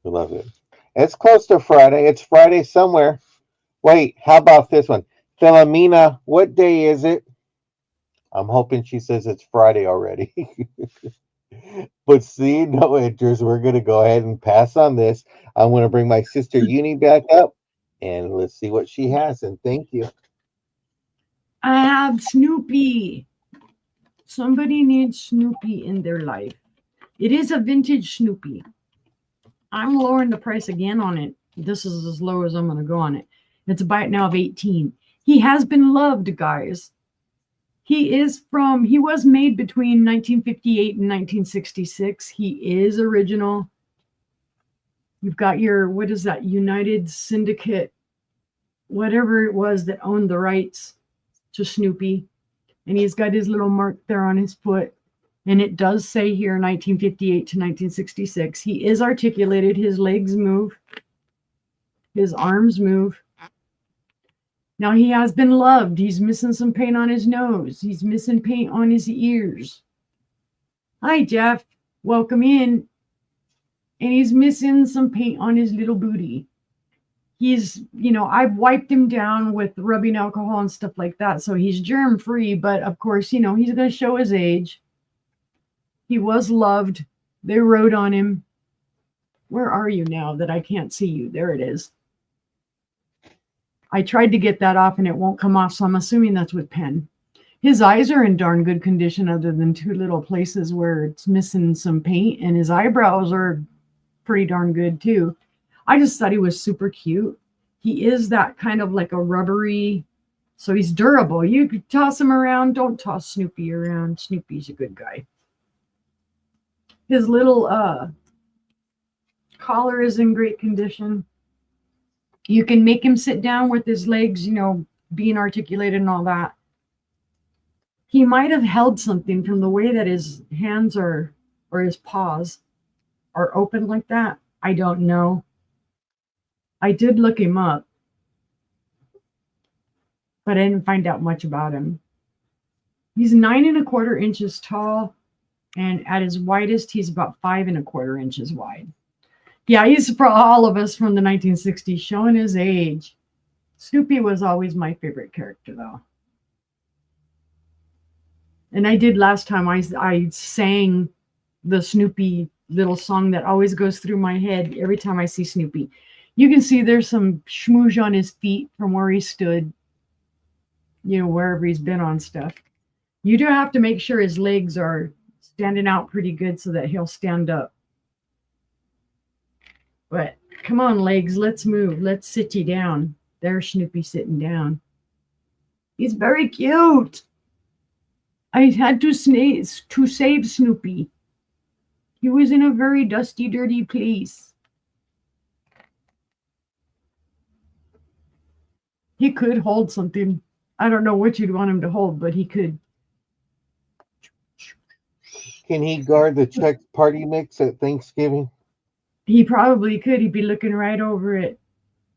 A: we love it. It's close to Friday. It's Friday somewhere. Wait, how about this one? Philomena, what day is it? I'm hoping she says it's Friday already. But see, no interest. We're going to go ahead and pass on this. I'm going to bring my sister Uni back up and let's see what she has. And thank you.
B: I have Snoopy. Somebody needs Snoopy in their life. It is a vintage Snoopy. I'm lowering the price again on it. This is as low as I'm going to go on it. It's a bite now of 18. He has been loved, guys. He was made between 1958 and 1966. He is original. You've got your, what is that, United Syndicate, whatever it was that owned the rights to Snoopy. And he's got his little mark there on his foot. And it does say here 1958 to 1966. He is articulated. His legs move. His arms move. Now he has been loved. He's missing some paint on his nose. He's missing paint on his ears. Hi, Jeff. Welcome in. And he's missing some paint on his little booty. He's, I've wiped him down with rubbing alcohol and stuff like that. So he's germ free. But of course, he's going to show his age. He was loved. They wrote on him. Where are you now that I can't see you? There it is. I tried to get that off and it won't come off. So I'm assuming that's with pen. His eyes are in darn good condition other than two little places where it's missing some paint. And his eyebrows are pretty darn good too. I just thought he was super cute. He is that kind of like a rubbery, so he's durable. You could toss him around. Don't toss Snoopy around. Snoopy's a good guy. His little collar is in great condition. You can make him sit down with his legs, being articulated and all that. He might have held something from the way that his hands or his paws are open like that. I don't know. I did look him up, but I didn't find out much about him. He's 9¼ inches tall, and at his widest, he's about 5¼ inches wide. Yeah, he's for all of us from the 1960s, showing his age. Snoopy was always my favorite character, though. And I did last time, I sang the Snoopy little song that always goes through my head every time I see Snoopy. You can see there's some schmooze on his feet from where he stood, wherever he's been on stuff. You do have to make sure his legs are standing out pretty good so that he'll stand up. But come on, legs, let's move. Let's sit you down. There's Snoopy sitting down. He's very cute. I had to save Snoopy. He was in a very dusty, dirty place. He could hold something. I don't know what you'd want him to hold, but he could.
A: Can he guard the Czech party mix at Thanksgiving?
B: He probably could. He'd be looking right over it.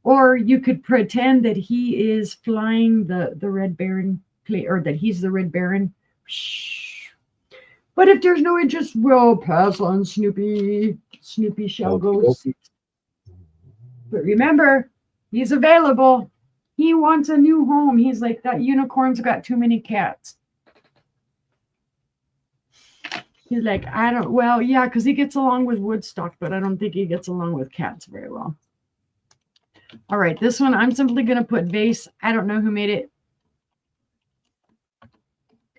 B: Or you could pretend that he is flying the Red Baron, or that he's the Red Baron. Shh. But if there's no interest, we'll pass on Snoopy. Snoopy shall go. But remember, he's available. He wants a new home. He's like, that unicorn's got too many cats. He's like, yeah, because he gets along with Woodstock, but I don't think he gets along with cats very well. All right, this one, I'm simply going to put vase. I don't know who made it.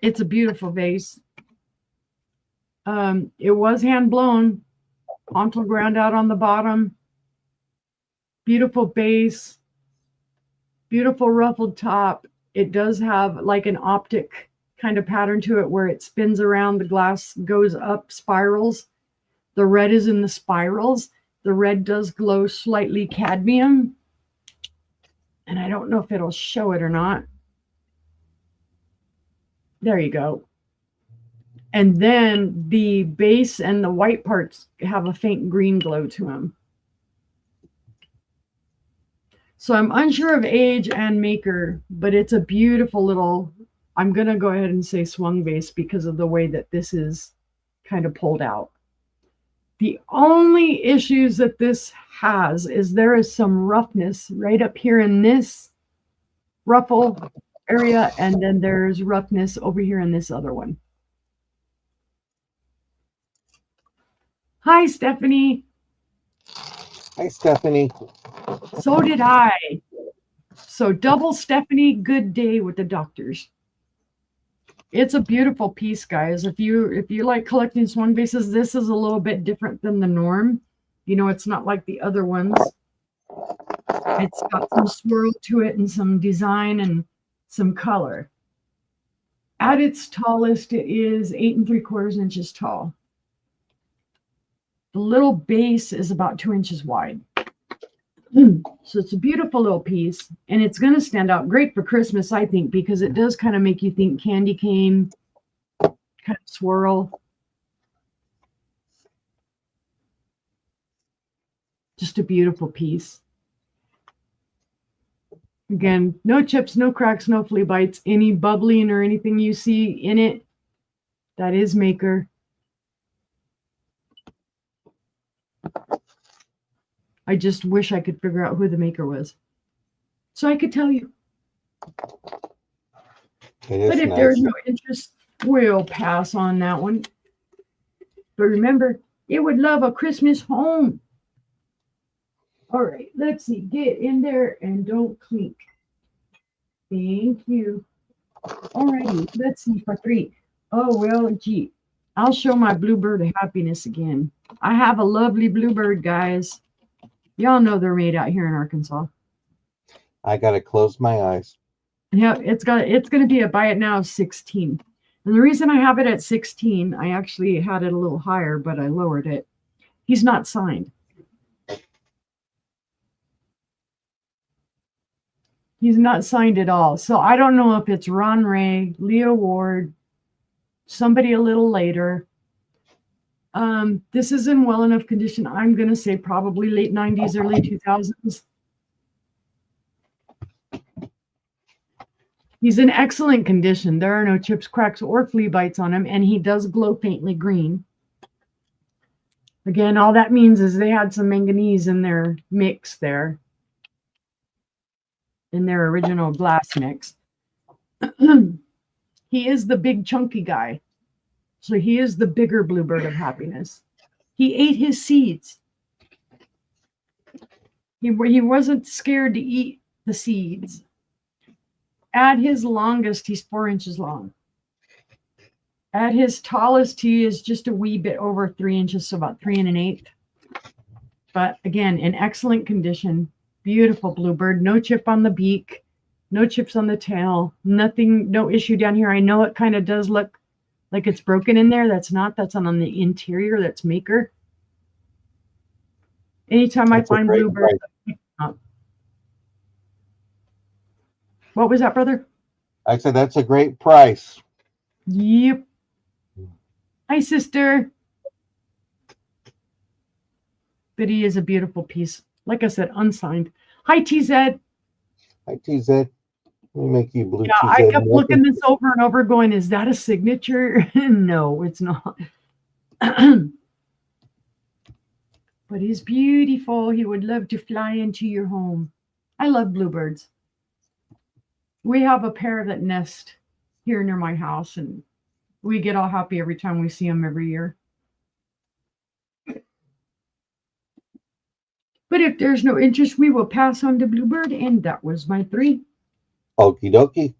B: It's a beautiful vase. It was hand blown. Onto ground out on the bottom. Beautiful base. Beautiful ruffled top. It does have like an optic kind of pattern to it where it spins around. The glass goes up, spirals. The red is in the spirals. The red does glow slightly cadmium. And I don't know if it'll show it or not. There you go. And then the base and the white parts have a faint green glow to them. So I'm unsure of age and maker, but it's a beautiful little, I'm going to go ahead and say swung base because of the way that this is kind of pulled out. The only issues that this has is there is some roughness right up here in this ruffle area, and then there's roughness over here in this other one. Hi, Stephanie.
A: Hi, Stephanie.
B: So did I. So double Stephanie, good day with the doctors. It's a beautiful piece, guys. If you like collecting swung bases, this is a little bit different than the norm. You know, it's not like the other ones. It's got some swirl to it and some design and some color. At its tallest, it is 8 3/4 inches tall. The little base is about 2 inches wide. So it's a beautiful little piece, and it's going to stand out great for Christmas, I think, because it does kind of make you think candy cane, kind of swirl. Just a beautiful piece. Again, no chips, no cracks, no flea bites. Any bubbling or anything you see in it, that is maker. I just wish I could figure out who the maker was, so I could tell you. But if
A: Nice.
B: there's no interest, we'll pass on that one. But remember, it would love a Christmas home. All right, let's see. Get in there and don't clink. Thank you. All righty, let's see for 3. Oh, well, gee. I'll show my bluebird of happiness again. I have a lovely bluebird, guys. Y'all know they're made out here in Arkansas.
A: I gotta close my eyes.
B: Yeah, it's going to be a buy it now of 16. And the reason I have it at 16, I actually had it a little higher, but I lowered it. He's not signed. He's not signed at all. So I don't know if it's Ron Ray, Leo Ward, somebody a little later. This is in well enough condition. I'm going to say probably late 90s, early 2000s. He's in excellent condition. There are no chips, cracks, or flea bites on him, and he does glow faintly green. Again, all that means is they had some manganese in their mix there, in their original glass mix. He is the big chunky guy. So he is the bigger bluebird of happiness. He ate his seeds. He wasn't scared to eat the seeds. At his longest, he's 4 inches long. At his tallest, he is just a wee bit over 3 inches, so about 3 1/8. But again, in excellent condition. Beautiful bluebird. No chip on the beak. No chips on the tail. Nothing, no issue down here. I know it kind of does look like it's broken in there. That's not. That's on the interior. That's maker. Anytime I find bluebird, I pick them up. What was that, brother?
A: I said that's a great price.
B: Yep. Hi, sister. But he is a beautiful piece. Like I said, unsigned. Hi, TZ.
A: Hi, TZ. Let me make you blue.
B: Yeah,
A: TZ
B: I kept looking this over and over going, is that a signature? No, it's not. But he's beautiful. He would love to fly into your home. I love bluebirds. We have a pair that nest here near my house, and we get all happy every time we see them every year. But if there's no interest, we will pass on to bluebird, and that was my 3.
A: Okie dokie.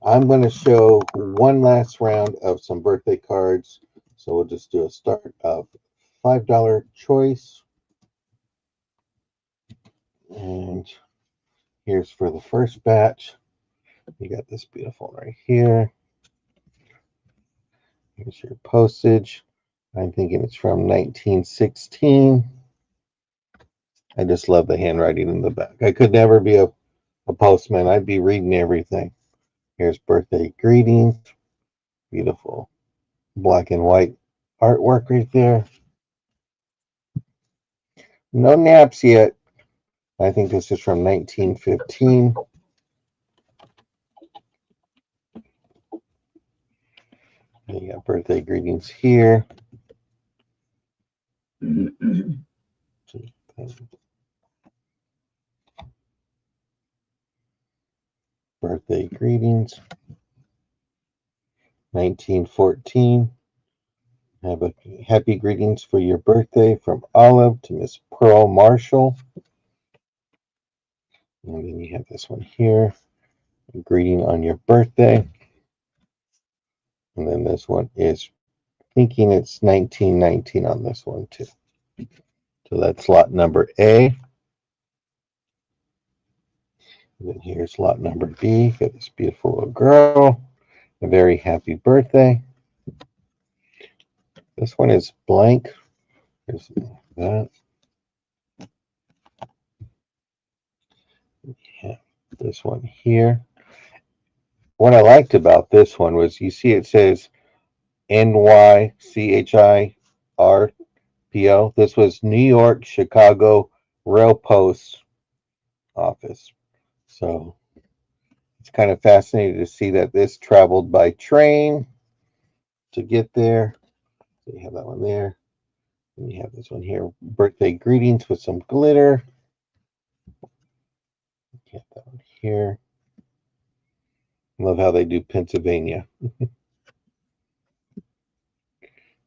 A: I'm going to show one last round of some birthday cards. So we'll just do a start of $5 choice. And here's for the first batch. You got this beautiful one right here. Here's your postage. I'm thinking it's from 1916. I just love the handwriting in the back. I could never be a postman. I'd be reading everything. Here's birthday greetings. Beautiful black and white artwork right there. No naps yet. I think this is from 1915. You got birthday greetings here. Birthday greetings. 1914. Have a happy greetings for your birthday from Olive to Miss Pearl Marshall. And then you have this one here. A greeting on your birthday. And then this one is thinking it's 1919 on this one too. So that's lot number A. And then here's lot number B. Got this beautiful little girl. A very happy birthday. This one is blank. Here's that. Yeah, this one here. What I liked about this one was you see it says NYCHIRPO. This was New York Chicago Rail Post Office. So it's kind of fascinating to see that this traveled by train to get there. So you have that one there. And you have this one here. Birthday greetings with some glitter. You have that one here. Love how they do Pennsylvania.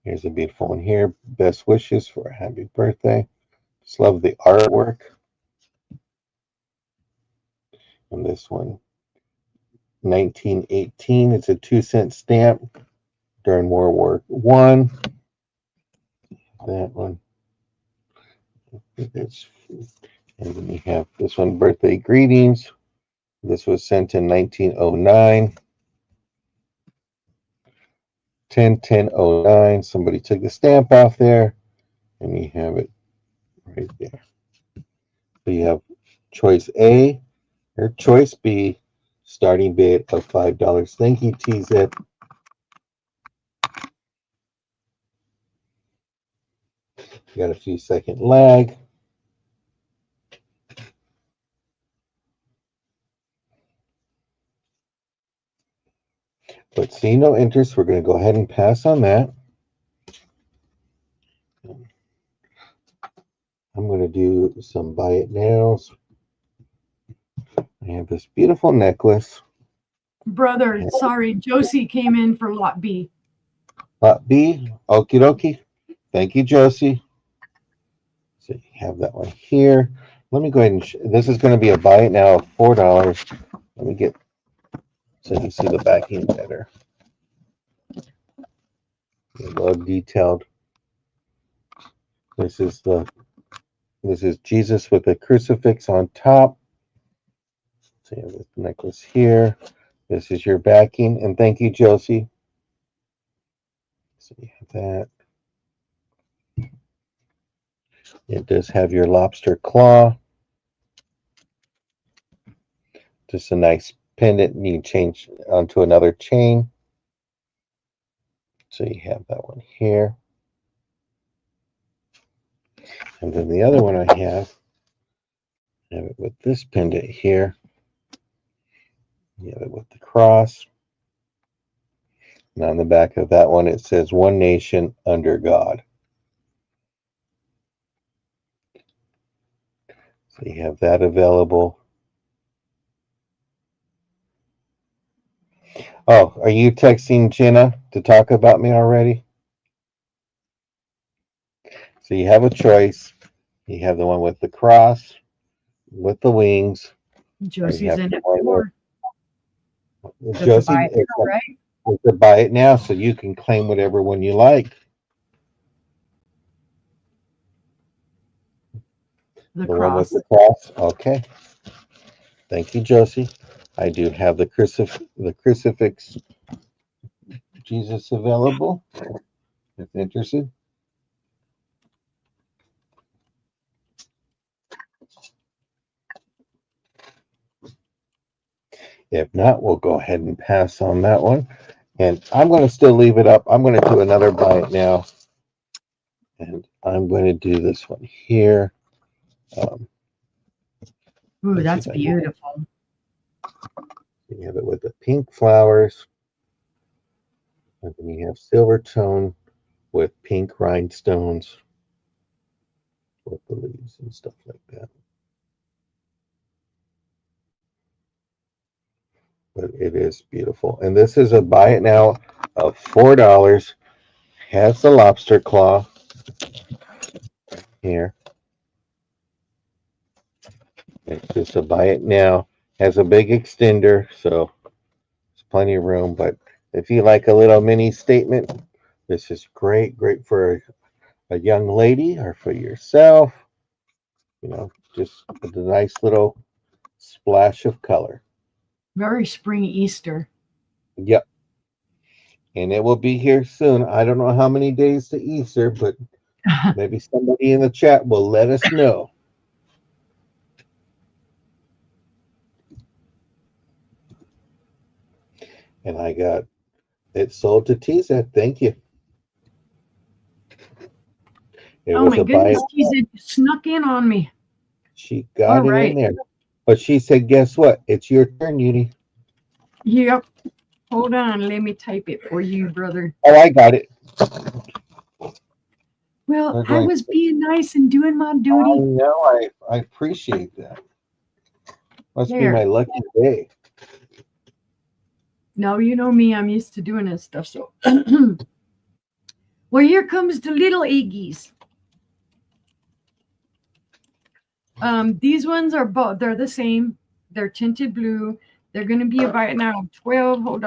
A: Here's a beautiful one here. Best wishes for a happy birthday. Just love the artwork. And this one, 1918. It's a 2-cent stamp during World War I. That one. And then you have this one, birthday greetings. This was sent in 1909. 10/10/09. Somebody took the stamp off there, and you have it right there. So you have choice A or choice B, starting bid of $5. Thank you, TZ. You got a few second lag. But seeing no interest, we're going to go ahead and pass on that. I'm going to do some buy it nows. I have this beautiful necklace.
B: Brother, sorry, Josie came in for lot B.
A: Lot B, okie dokie. Thank you, Josie. So you have that one here. Let me go ahead and this is going to be a buy it now of $4. Let me get so you see the backing better. Love detailed. This is Jesus with a crucifix on top. So you have this necklace here. This is your backing, and thank you, Josie. So you have that. It does have your lobster claw. Just a nice pendant, and you can change onto another chain. So you have that one here. And then the other one I have it with this pendant here. You have it with the cross. And on the back of that one, it says, "One nation under God." So you have that available. Oh, are you texting Jenna to talk about me already? So you have a choice. You have the one with the cross, with the wings.
B: Josie's in it for.
A: Josie,
B: Buy it now, right?
A: it's a buy it now, so you can claim whatever one you like.
B: The
A: one with
B: cross.
A: the cross. Okay. Thank you, Josie. I do have the crucifix Jesus available. If interested. If not, we'll go ahead and pass on that one. And I'm going to still leave it up. I'm going to do another buy it now. And I'm going to do this one here.
B: Ooh,
A: let's see
B: that's
A: if I can-
B: beautiful.
A: You have it with the pink flowers. And then you have silver tone with pink rhinestones with the leaves and stuff like that. But it is beautiful. And this is a buy it now of $4. Has the lobster claw here. It's just a buy it now. Has a big extender, so there's plenty of room. But if you like a little mini statement, this is great. Great for a young lady or for yourself. You know, just with a nice little splash of color.
B: Very spring Easter.
A: Yep. And it will be here soon. I don't know how many days to Easter, but maybe somebody in the chat will let us know. And I got it sold to Tisa. Thank you. It
B: Oh
A: was
B: my
A: a buy
B: goodness,
A: it.
B: it snuck in on me.
A: She got
B: All
A: it
B: right.
A: in there. But she said, guess what? It's your turn, Uni.
B: Yep. Hold on, let me type it for you, brother.
A: Oh, I got it.
B: Well,
A: I'm
B: I
A: going-
B: was being nice and doing my
A: I
B: duty.
A: know. I appreciate that. Must be
B: There.
A: my lucky day.
B: No, you know me, I'm used to doing this stuff. So, well, here comes the little Iggies. These ones are both, they're the same. They're tinted blue. They're going to be about now $12 whole.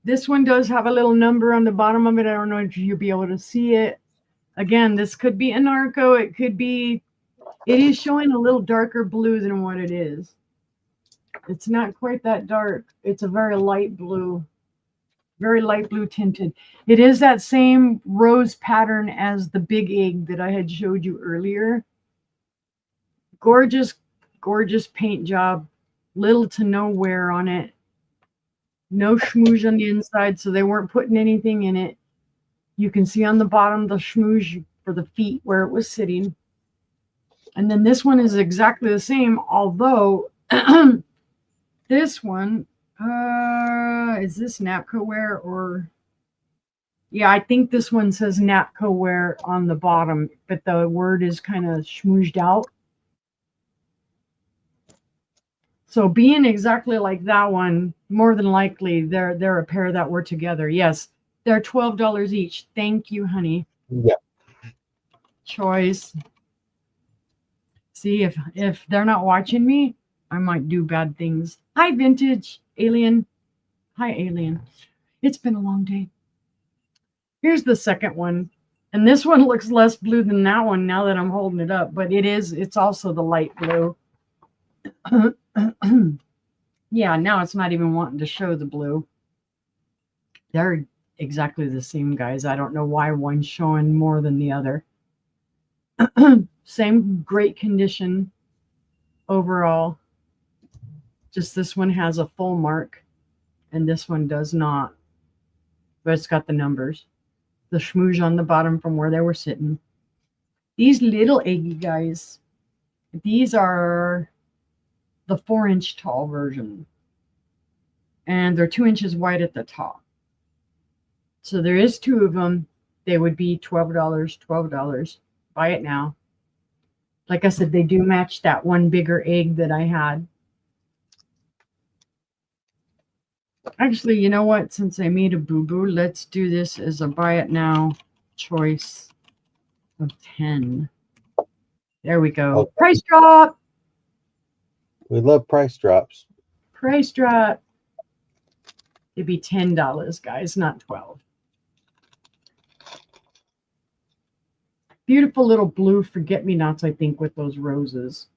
B: This one does have a little number on the bottom of it. I don't know if you'll be able to see it. Again, this could be a narco. It could be, it is showing a little darker blue than what it is. It's not quite that dark. It's a very light blue tinted. It is that same rose pattern as the big egg that I had showed you earlier. Gorgeous, gorgeous paint job. Little to no wear on it. No schmooze on the inside, so they weren't putting anything in it. You can see on the bottom the schmooze for the feet where it was sitting. And then this one is exactly the same, although this one, is this Napco wear or? Yeah, I think this one says Napco wear on the bottom, but the word is kind of schmoozed out. So being exactly like that one, more than likely they're a pair that were together. Yes, they're $12 each. Thank you, honey.
A: Yeah.
B: Choice. See, if they're not watching me, I might do bad things. Hi, Vintage Alien. Hi, Alien. It's been a long day. Here's the second one. And this one looks less blue than that one now that I'm holding it up, but it's also the light blue. Yeah, now it's not even wanting to show the blue. They're exactly the same, guys. I don't know why one's showing more than the other. Same great condition overall. Just this one has a full mark and this one does not. But it's got the numbers. The schmooze on the bottom from where they were sitting. These little eggy guys, these are the 4-inch tall version. And they're 2 inches wide at the top. So there is 2 of them. They would be $12. Buy it now. Like I said, they do match that one bigger egg that I had. Actually, you know what? Since I made a boo-boo, let's do this as a buy it now choice of 10. There we go.
A: Okay.
B: Price drop.
A: We love price drops.
B: Price drop. It'd be $10, guys, not 12. Beautiful little blue forget-me-nots, I think, with those roses.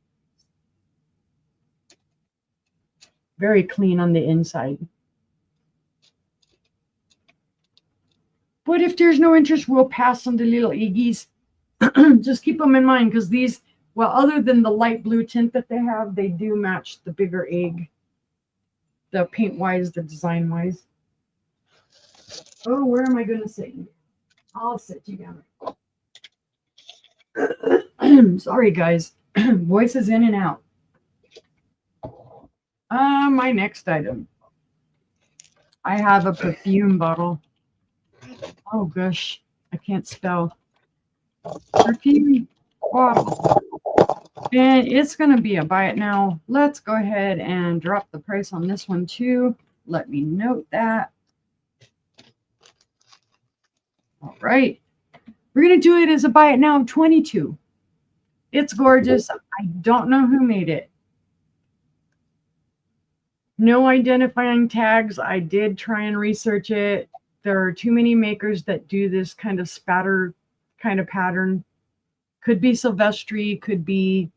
B: Very clean on the inside. But if there's no interest, we'll pass on the little Iggies. Just keep them in mind because these Well, other than the light blue tint that they have, they do match the bigger egg. The paint wise, the design wise. Oh, where am I going to sit you? I'll sit you down. Sorry, guys. Voice is in and out. My next item. I have a perfume bottle. Oh, gosh. I can't spell. Perfume bottle. And it's going to be a buy it now. Let's go ahead and drop the price on this one too. Let me note that. All right. We're going to do it as a buy it now of 22. It's gorgeous. I don't know who made it. No identifying tags. I did try and research it. There are too many makers that do this kind of spatter kind of pattern. Could be Silvestri, could be,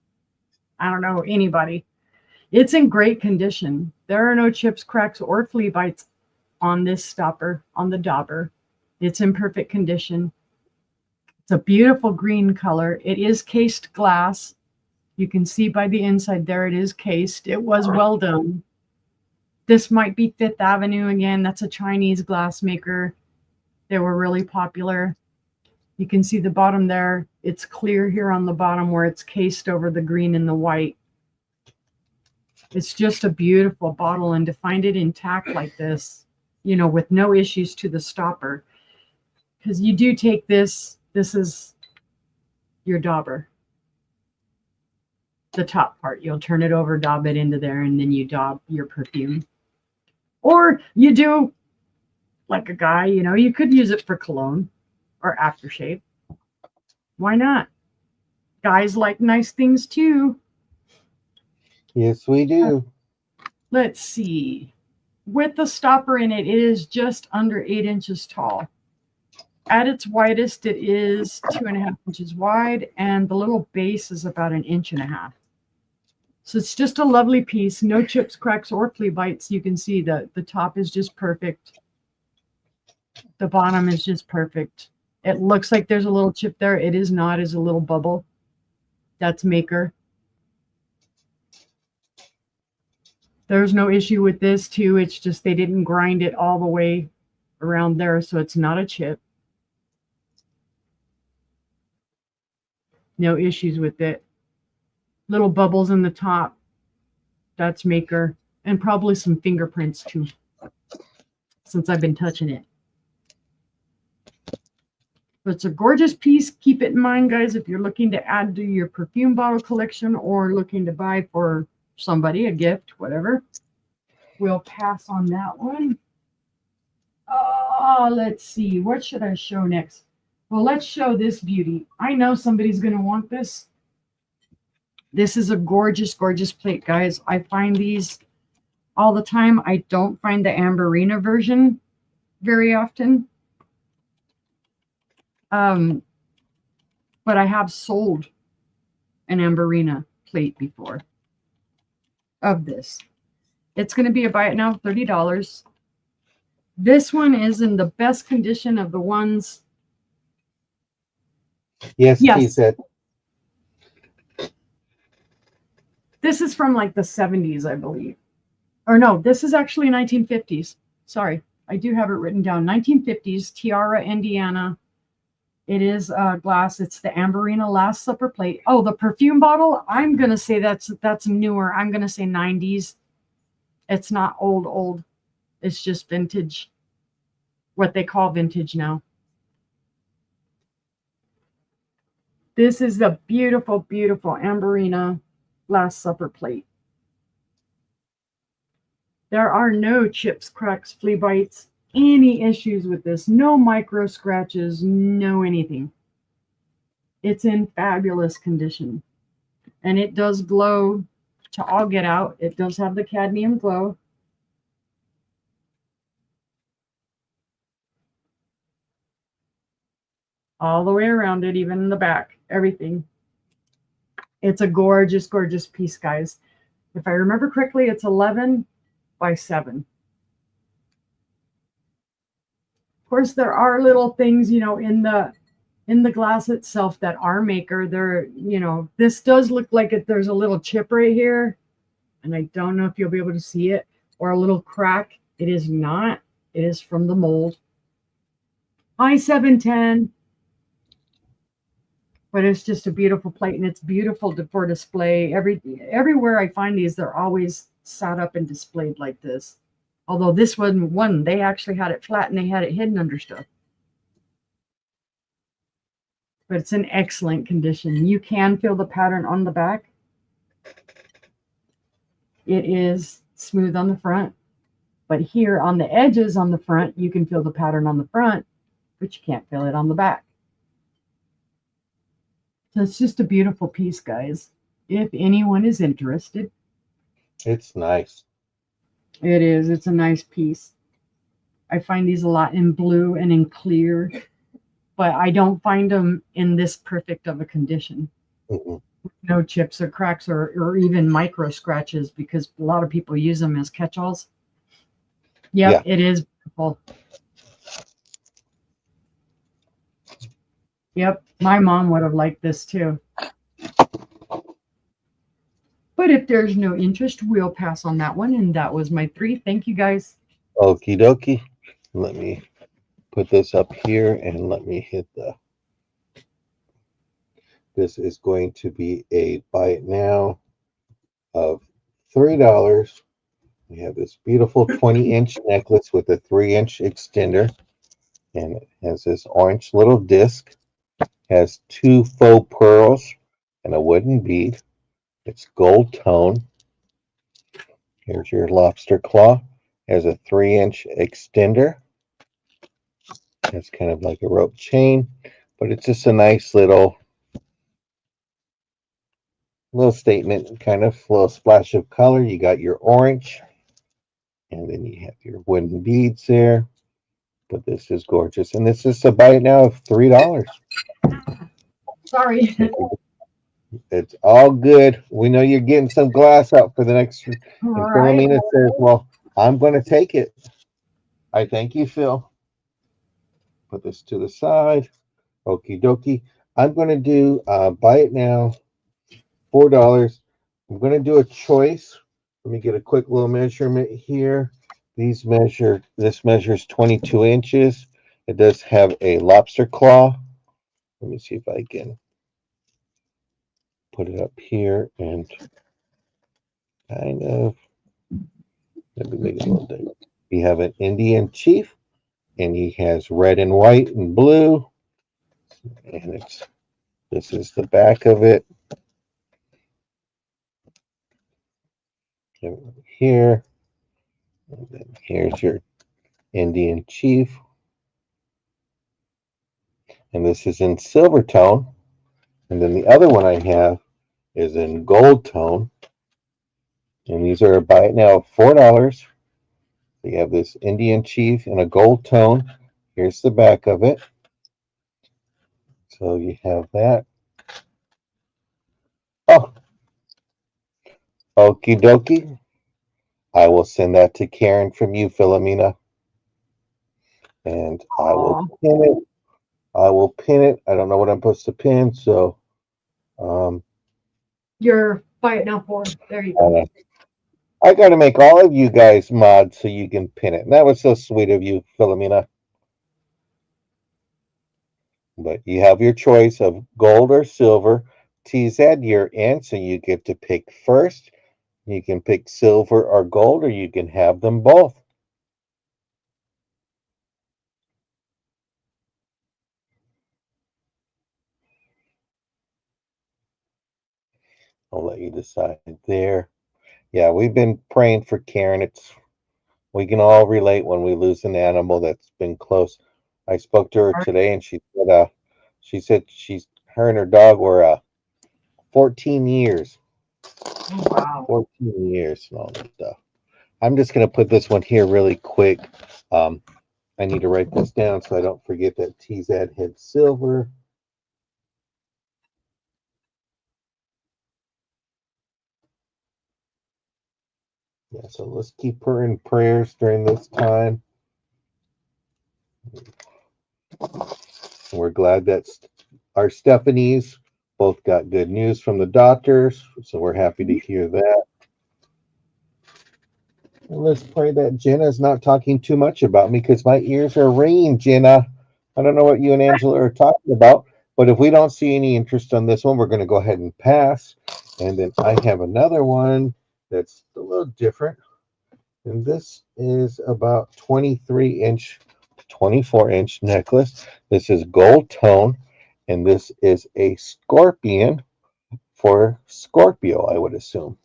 B: I don't know, anybody. It's in great condition. There are no chips, cracks, or flea bites on this stopper, on the dauber. It's in perfect condition. It's a beautiful green color. It is cased glass. You can see by the inside there it is cased. It was well done. This might be Fifth Avenue again. That's a Chinese glass maker. They were really popular. You can see the bottom there. It's clear here on the bottom where it's cased over the green and the white. It's just a beautiful bottle, and to find it intact like this, you know, with no issues to the stopper, because you do take this is your dauber. The top part, you'll turn it over, daub it into there, and then you daub your perfume. Or you do like a guy, you know, you could use it for cologne or aftershave. Why not? Guys like nice things too.
A: Yes, we do.
B: Let's see. With the stopper in it, it is just under 8 inches tall. At its widest, it is 2.5 inches wide, and the little base is about 1.5 inches. So it's just a lovely piece. No chips, cracks, or flea bites. You can see the top is just perfect. The bottom is just perfect. It looks like there's a little chip there. It is not. It's a little bubble. That's maker. There's no issue with this too. It's just they didn't grind it all the way around there, so it's not a chip. No issues with it. Little bubbles in the top. That's maker. And probably some fingerprints too, since I've been touching it. But it's a gorgeous piece. Keep it in mind, guys, if you're looking to add to your perfume bottle collection or looking to buy for somebody a gift, whatever. We'll pass on that one. Oh, let's see. What should I show next? Well, let's show this beauty. I know somebody's going to want this. This is a gorgeous, gorgeous plate, guys. I find these all the time. I don't find the Amberina version very often. But I have sold an Amberina plate before of this. It's going to be a buy it now, $30. This one is in the best condition of the ones.
A: Yes, he said.
B: This is from like the 70s, I believe. Or no, this is actually 1950s. Sorry, I do have it written down. 1950s, Tiara, Indiana. It is glass. It's the Amberina Last Supper plate. Oh, the perfume bottle. I'm gonna say that's newer. I'm gonna say 90s. It's not old. It's just vintage. What they call vintage now. This is the beautiful, beautiful Amberina Last Supper plate. There are no chips, cracks, flea bites, any issues with this. No micro scratches, no anything. It's in fabulous condition. And it does glow to all get out. It does have the cadmium glow. All the way around it, even in the back, everything. It's a gorgeous, gorgeous piece, guys. If I remember correctly, it's 11 by 7. Of course, there are little things, you know, in the in the glass itself that our maker, there, you know, this does look like there's a little chip right here, and I don't know if you'll be able to see it, or a little crack. It is not. It is from the mold. I-710, but it's just a beautiful plate, and it's beautiful for display. Everywhere I find these, they're always sat up and displayed like this. Although this one, they actually had it flat and they had it hidden under stuff. But it's in excellent condition. You can feel the pattern on the back. It is smooth on the front, but here on the edges on the front, you can feel the pattern on the front, but you can't feel it on the back. So it's just a beautiful piece, guys. If anyone is interested.
A: It's nice.
B: It is. It's a nice piece. I find these a lot in blue and in clear, but I don't find them in this perfect of a condition.
A: Mm-hmm.
B: No chips or cracks or even micro scratches, because a lot of people use them as catch-alls. Yep, yeah. It is beautiful. Yep, my mom would have liked this too. But if there's no interest, we'll pass on that one. And that was my 3. Thank you, guys.
A: Okie dokie. Let me put this up here and let me hit the... This is going to be a buy it now of $3. We have this beautiful 20-inch necklace with a 3-inch extender, and it has this orange little disc, has 2 faux pearls and a wooden bead. It's gold tone. Here's your lobster claw. Has a 3-inch extender. It's kind of like a rope chain, but it's just a nice little statement, kind of little splash of color. You got your orange, and then you have your wooden beads there. But this is gorgeous, and this is a buy it now of $3.
B: Sorry.
A: It's all good. We know you're getting some glass out for the next. And Philomena says, well, I'm going to take it. I thank you, Phil. Put this to the side. Okie dokie. I'm going to do buy it now, $4. I'm going to do a choice. Let me get a quick little measurement here. This measures 22 inches. It does have a lobster claw. Let me see if I can put it up here and kind of, let me make it a little bigger. We have an Indian chief, and he has red and white and blue. And this is the back of it. Here. And then here's your Indian chief. And this is in silver tone. And then the other one I have is in gold tone. And these are buy it now $4. You have this Indian chief in a gold tone. Here's the back of it. So you have that. Oh, okie dokie. I will send that to Karen from you, Philomena. And I will pin it. I will pin it. I don't know what I'm supposed to pin, so
B: you're buy it now for. There you go.
A: I got to make all of you guys mods so you can pin it. And that was so sweet of you, Philomena. But you have your choice of gold or silver. TZ, you're in, so you get to pick first. You can pick silver or gold, or you can have them both. I'll let you decide there. Yeah, we've been praying for Karen. We can all relate when we lose an animal that's been close. I spoke to her today, and she said her and her dog were 14 years.
B: Oh, wow.
A: 14 years and all that stuff. I'm just going to put this one here really quick. I need to write this down so I don't forget that TZ had silver. Yeah, so let's keep her in prayers during this time. We're glad that our Stephanies both got good news from the doctors, so we're happy to hear that. And let's pray that Jenna's not talking too much about me because my ears are ringing, Jenna. I don't know what you and Angela are talking about, but if we don't see any interest on this one, we're going to go ahead and pass. And then I have another one that's a little different. And this is about 23-inch, 24-inch necklace. This is gold tone, and this is a scorpion for Scorpio, I would assume.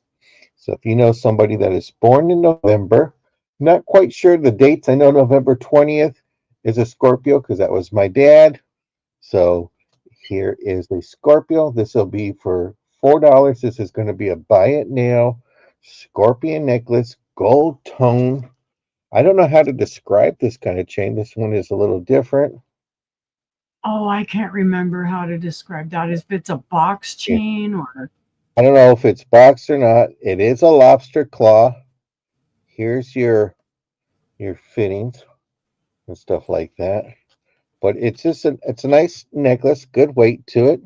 A: So if you know somebody that is born in November, not quite sure the dates. I know November 20th is a Scorpio because that was my dad. So here is a Scorpio. This will be for $4. This is going to be a buy it now scorpion necklace, gold tone. I don't know how to describe this kind of chain. This one is a little different.
B: Oh, I can't remember how to describe that. If it's a box chain or
A: I don't know if it's box or not. It is a lobster claw. Here's your fittings and stuff like that. But it's just it's a nice necklace, good weight to it,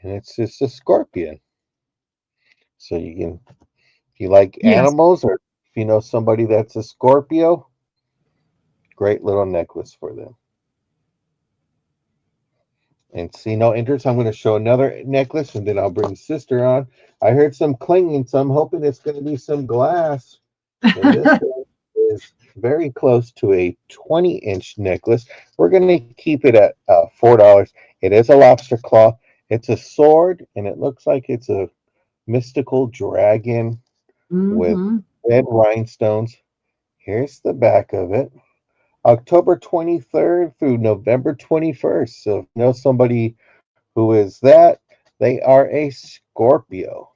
A: and it's just a scorpion. So you can, if you like
B: yes.
A: animals, or if you know somebody that's a Scorpio, great little necklace for them. And see no interest. I'm going to show another necklace, and then I'll bring sister on. I heard some clinging, so I'm hoping it's going to be some glass. And this one is very close to a 20-inch necklace. We're going to keep it at $4. It is a lobster claw. It's a sword, and it looks like it's a mystical dragon with red rhinestones. Here's the back of it. October 23rd through November 21st. So if you know somebody who is that, they are a Scorpio.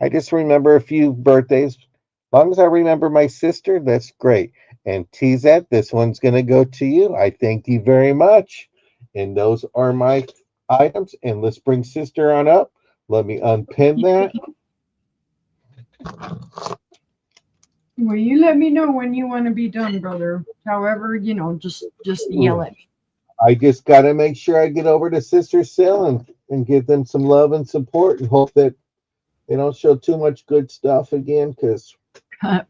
A: I just remember a few birthdays. As long as I remember my sister, that's great. And TZ, this one's going to go to you. I thank you very much. And those are my items. And let's bring sister on up. Let me unpin that.
B: Well, you let me know when you want to be done, brother. However, just yell at me.
A: I just got to make sure I get over to Sister Sil and give them some love and support and hope that they don't show too much good stuff again because.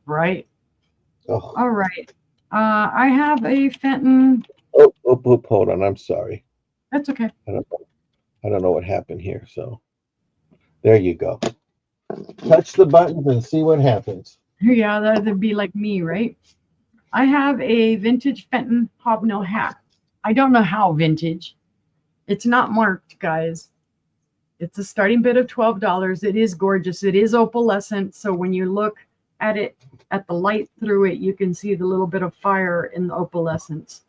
B: Right.
A: Oh.
B: All right. I have a Fenton.
A: Oh, hold on. I'm sorry.
B: That's okay.
A: I don't know what happened here. So there you go. Touch the buttons and see what happens.
B: Yeah, that'd be like me, right? I have a vintage Fenton hobnail hat. I don't know how vintage. It's not marked, guys. It's a starting bid of $12. It is gorgeous. It is opalescent. So when you look at it, at the light through it, you can see the little bit of fire in the opalescence.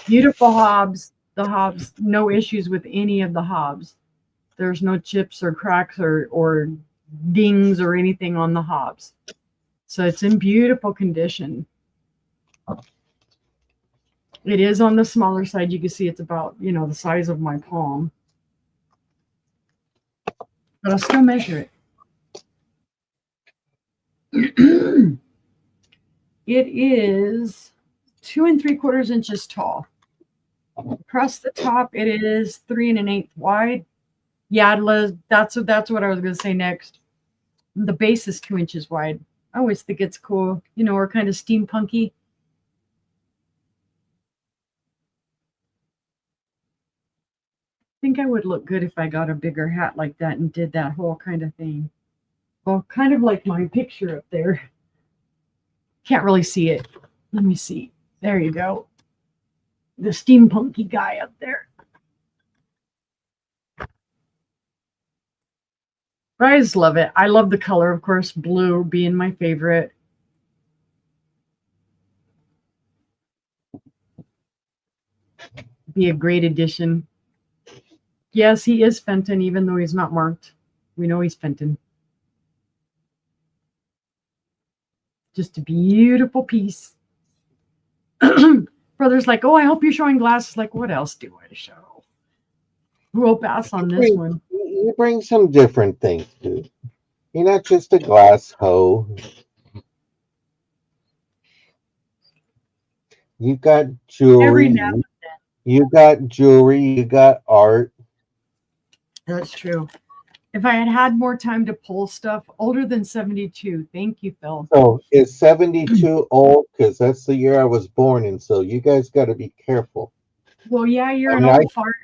B: Beautiful hobs. The hobs, no issues with any of the hobs. There's no chips or cracks or dings or anything on the hobs. So it's in beautiful condition. It is on the smaller side. You can see it's about, the size of my palm. But I'll still measure it. It is 2 3/4 inches tall. Across the top, it is 3 1/8 wide. Yeah, that's what I was going to say next. The base is 2 inches wide. I always think it's cool. We're kind of steampunky. I think I would look good if I got a bigger hat like that and did that whole kind of thing. Well, kind of like my picture up there. Can't really see it. Let me see. There you go. The steampunky guy up there. But I just love it. I love the color, of course, blue being my favorite. Be a great addition. Yes, he is Fenton, even though he's not marked. We know he's Fenton. Just a beautiful piece. Brother's like, oh, I hope you're showing glasses. Like, what else do I show? We'll pass on this one.
A: You bring some different things, dude. You're not just a glass hoe. You've got jewelry. You got jewelry, you got art.
B: That's true. If I had had more time to pull stuff older than 72, thank you, Phil.
A: So is 72 old? Because that's the year I was born in. So you guys got to be careful.
B: Well, yeah, you're
A: I
B: an
A: mean,
B: old fart.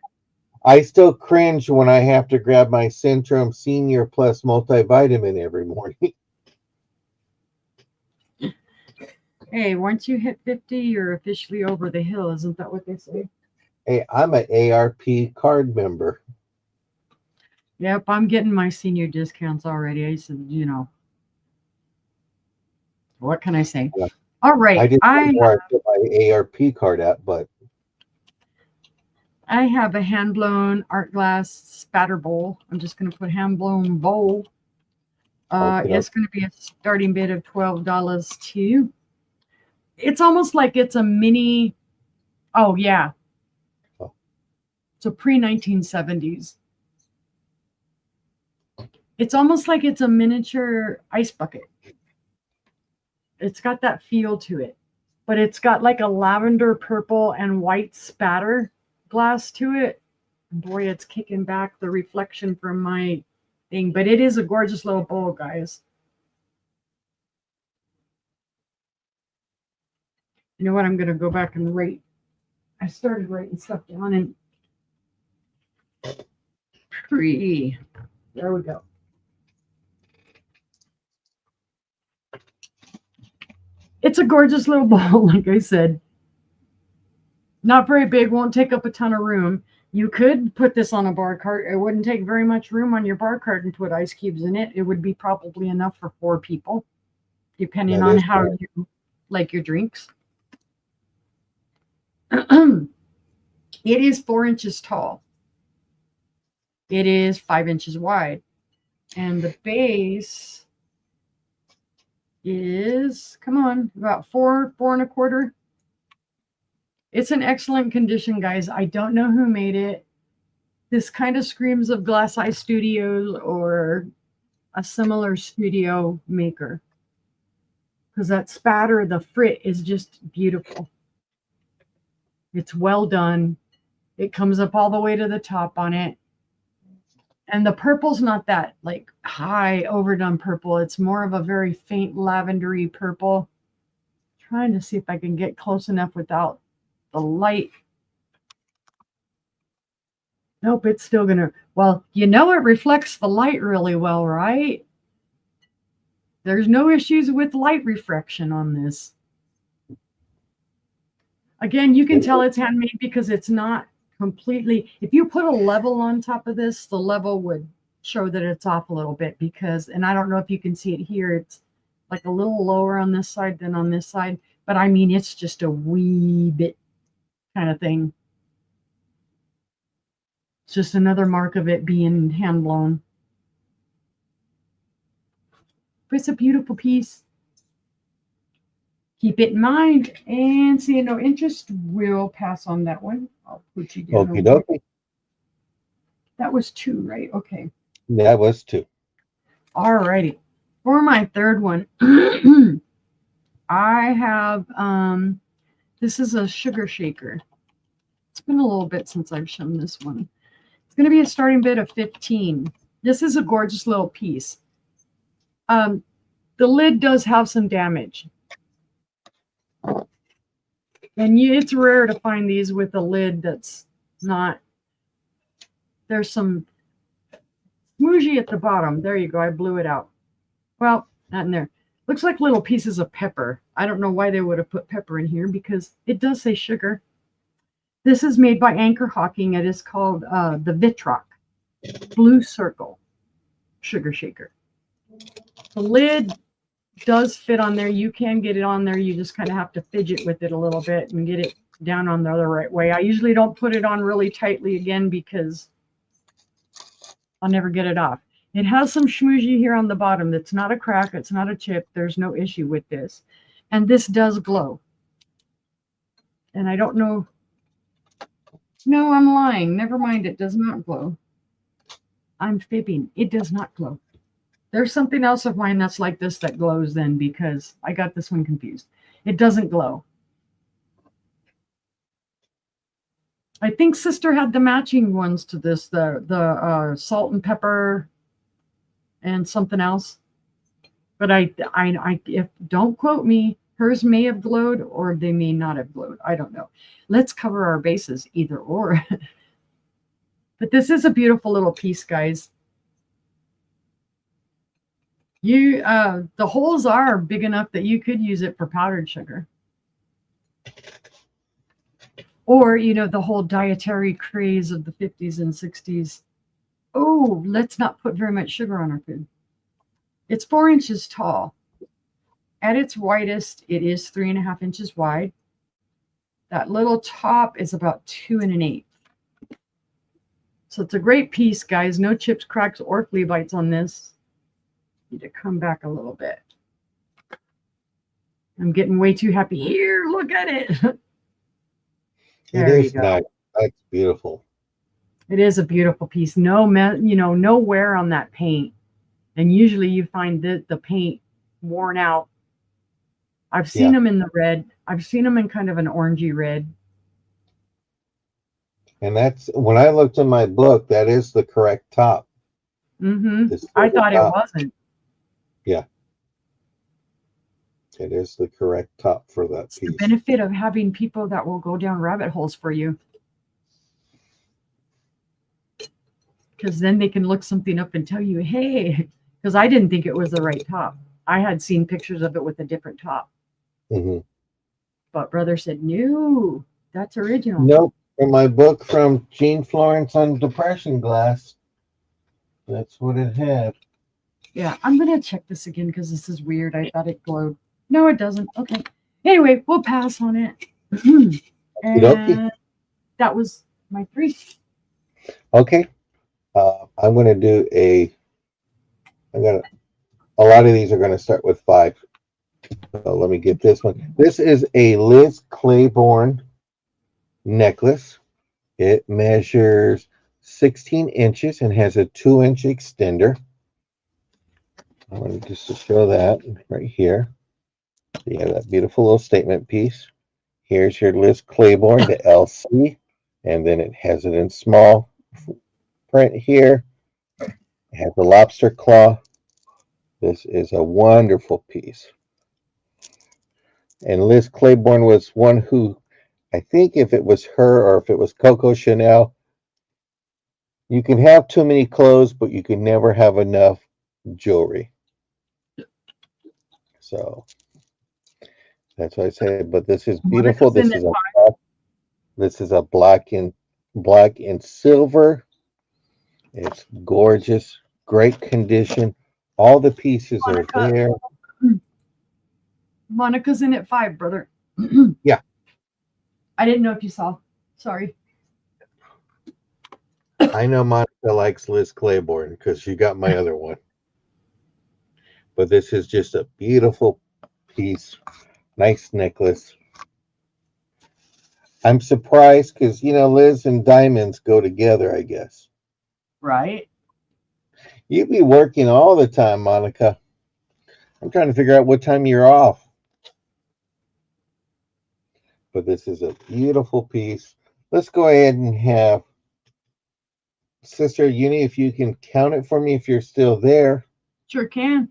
A: I still cringe when I have to grab my Centrum Senior Plus multivitamin every morning.
B: Hey, once you hit 50, you're officially over the hill. Isn't that what they say?
A: Hey, I'm an ARP card member.
B: Yep, I'm getting my senior discounts already. I said, what can I say?
A: Yeah.
B: All
A: I
B: right.
A: just don't know where I put my ARP card at, but
B: I have a hand blown art glass spatter bowl. I'm just going to put hand blown bowl. It's going to be a starting bid of $12 too. It's almost like it's a mini. Oh yeah, so pre 1970s. It's almost like it's a miniature ice bucket. It's got that feel to it, but it's got like a lavender, purple, and white spatter glass to it. Boy, it's kicking back the reflection from my thing, but it is a gorgeous little bowl, guys. You know what? I'm going to go back and rate. I started writing stuff down and there we go. It's a gorgeous little bowl, like I said. Not very big, won't take up a ton of room. You could put this on a bar cart. It wouldn't take very much room on your bar cart and put ice cubes in it. It would be probably enough for 4 people, depending on how you like your drinks. It is 4 inches tall. It is 5 inches wide. And the base is, come on, about 4.25. It's in excellent condition, guys. I don't know who made it. This kind of screams of Glass Eye Studios or a similar studio maker. Because that spatter, the frit, is just beautiful. It's well done. It comes up all the way to the top on it. And the purple's not that like high overdone purple. It's more of a very faint lavendery purple. Trying to see if I can get close enough without the light. Nope, it's still gonna, well, it reflects the light really well, right? There's no issues with light refraction on this. Again, you can tell it's handmade because it's not completely, if you put a level on top of this, the level would show that it's off a little bit because, and I don't know if you can see it here, it's like a little lower on this side than on this side, but I mean, it's just a wee bit kind of thing. It's just another mark of it being hand blown. But it's a beautiful piece. Keep it in mind, and seeing no interest, we'll pass on that one. I'll put you down.
A: Okie dokie.
B: That was 2, right? Okay.
A: That was 2.
B: All righty. For my third one, I have this is a sugar shaker. It's been a little bit since I've shown this one. It's going to be a starting bid of 15. This is a gorgeous little piece. The lid does have some damage. And it's rare to find these with a lid that's not, there's some smoozy at the bottom. There you go. I blew it out. Well, not in there. Looks like little pieces of pepper. I don't know why they would have put pepper in here because it does say sugar. This is made by Anchor Hawking. It is called the Vitrock Blue Circle Sugar Shaker. The lid does fit on there. You can get it on there. You just kind of have to fidget with it a little bit and get it down on the other right way. I usually don't put it on really tightly again because I'll never get it off. It has some schmoozy here on the bottom. That's not a crack. It's not a chip. There's no issue with this. And this does glow. And I don't know. No, I'm lying. Never mind. It does not glow. I'm fibbing. It does not glow. There's something else of mine that's like this that glows then because I got this one confused. It doesn't glow. I think sister had the matching ones to this, the salt and pepper and something else. But I if don't quote me, hers may have glowed or they may not have glowed. I don't know. Let's cover our bases, either or. But this is a beautiful little piece, guys. You the holes are big enough that you could use it for powdered sugar. Or, the whole dietary craze of the 50s and 60s. Oh, let's not put very much sugar on our food. It's 4 inches tall. At its widest, it is 3.5 inches wide. That little top is about 2 1/8. So it's a great piece, guys. No chips, cracks, or flea bites on this. Need to come back a little bit. I'm getting way too happy. Here, look at it.
A: It is nice. That's beautiful.
B: It is a beautiful piece. No, no wear on that paint. And usually you find the paint worn out. I've seen them in the red. I've seen them in kind of an orangey red.
A: And that's when I looked in my book, that is the correct top.
B: I thought it wasn't.
A: Yeah. It is the correct top for that piece.
B: The benefit of having people that will go down rabbit holes for you. Because then they can look something up and tell you, hey, because I didn't think it was the right top. I had seen pictures of it with a different top. But brother said, no, that's original.
A: Nope. In my book from Gene Florence on depression glass, that's what it had.
B: Yeah, I'm going to check this again because this is weird. I thought it glowed. No, it doesn't. Okay. Anyway, we'll pass on it. And that was my 3.
A: Okay. I'm going to do a lot of these are going to start with 5. So let me get this one. This is a Liz Claiborne necklace. It measures 16 inches and has a 2-inch extender. I wanted just to show that right here. You have that beautiful little statement piece. Here's your Liz Claiborne, the LC, and then it has it in small print here. It has a lobster claw. This is a wonderful piece. And Liz Claiborne was one who, I think if it was her or if it was Coco Chanel, you can have too many clothes, but you can never have enough jewelry. So that's what I say. But this is beautiful. This is a black and silver. It's gorgeous, great condition. All the pieces are there.
B: Monica's in at 5, brother.
A: Yeah.
B: I didn't know if you saw. Sorry.
A: I know Monica likes Liz Claiborne because she got my other one. But this is just a beautiful piece. Nice necklace. I'm surprised because, Liz and diamonds go together, I guess.
B: Right.
A: You'd be working all the time, Monica. I'm trying to figure out what time you're off. But this is a beautiful piece. Let's go ahead and have Sister Uni, if you can count it for me if you're still there.
B: Sure can.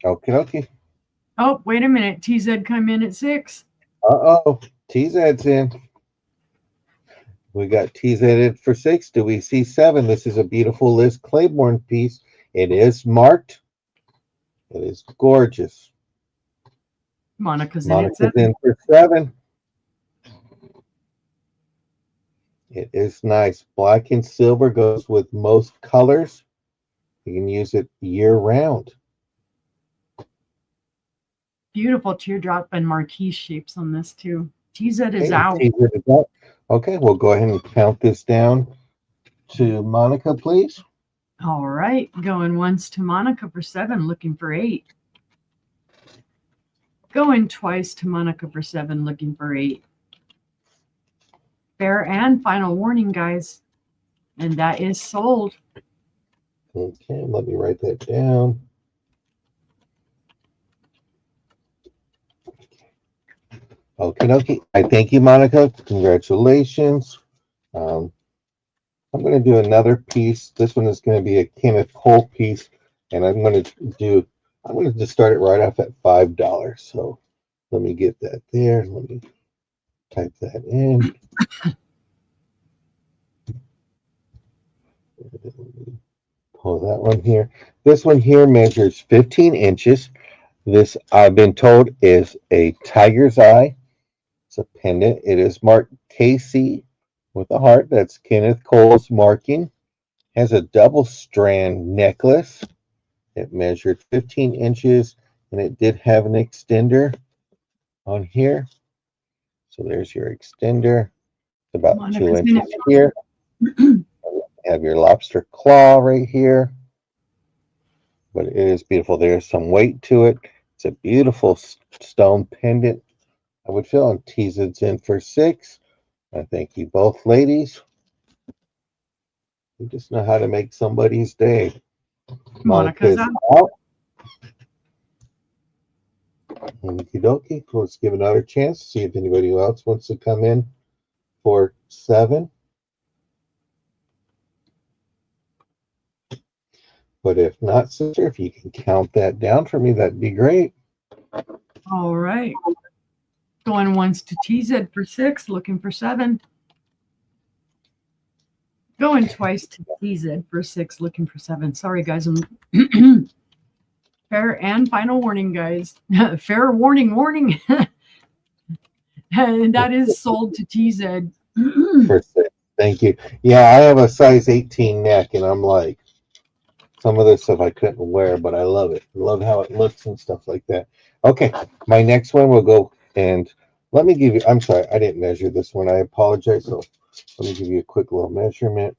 A: Okay.
B: Oh, wait a minute. TZ come in at 6.
A: Uh-oh. TZ's in. We got TZ for 6. Do we see 7? This is a beautiful Liz Claiborne piece. It is marked. It is gorgeous.
B: Monica's
A: in for 7. It is nice. Black and silver goes with most colors. You can use it year round.
B: Beautiful teardrop and marquee shapes on this too. TZ is out.
A: Okay, we'll go ahead and count this down to Monica, please.
B: All right, going once to Monica for 7, looking for 8. Going twice to Monica for 7, looking for 8. Fair and final warning, guys. And that is sold.
A: Okay, let me write that down. Okay. I thank you, Monica. Congratulations. Um, I'm going to do another piece. This one is going to be a Kenneth Cole piece, and I'm going to just start it right off at $5. So let me get that there. Let me type that in. Pull that one here. This one here measures 15 inches. This, I've been told, is a tiger's eye. It's a pendant. It is marked KC with a heart. That's Kenneth Cole's marking. Has a double strand necklace. It measured 15 inches and it did have an extender on here. So there's your extender. It's about
B: Monica's
A: 2
B: in
A: inches
B: it.
A: here. Have your lobster claw right here. But it is beautiful. There's some weight to it. It's a beautiful stone pendant. I would fill and tease it's in for $6. I thank you both, ladies. You just know how to make somebody's day.
B: Monica's
A: Monica's
B: out.
A: out. Okie dokie. Let's give another chance to see if anybody else wants to come in for 7. But if not, sister, if you can count that down for me, that'd be great.
B: All right. Going once to TZ for 6, looking for 7. Going twice to TZ for 6, looking for 7. Sorry, guys. I'm fair and final warning, guys. Fair warning, warning. And that is sold to TZ.
A: For 6. Thank you. Yeah, I have a size 18 neck, and I'm like, some of this stuff I couldn't wear, but I love it. I love how it looks and stuff like that. Okay, my next one will go, and let me give you, I'm sorry, I didn't measure this one. I apologize. So let me give you a quick little measurement.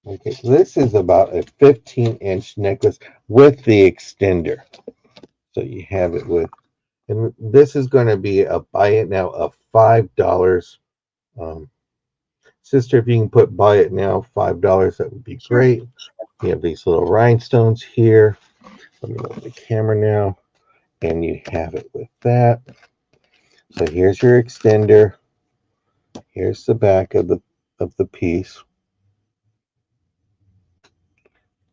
A: Okay, this is about a 15-inch necklace with the extender. So you have it with, and this is going to be a buy it now of $5. Sister, if you can put buy it now $5, that would be great. You have these little rhinestones here. Let me look at the camera now, and you have it with that. So here's your extender. Here's the back of the piece.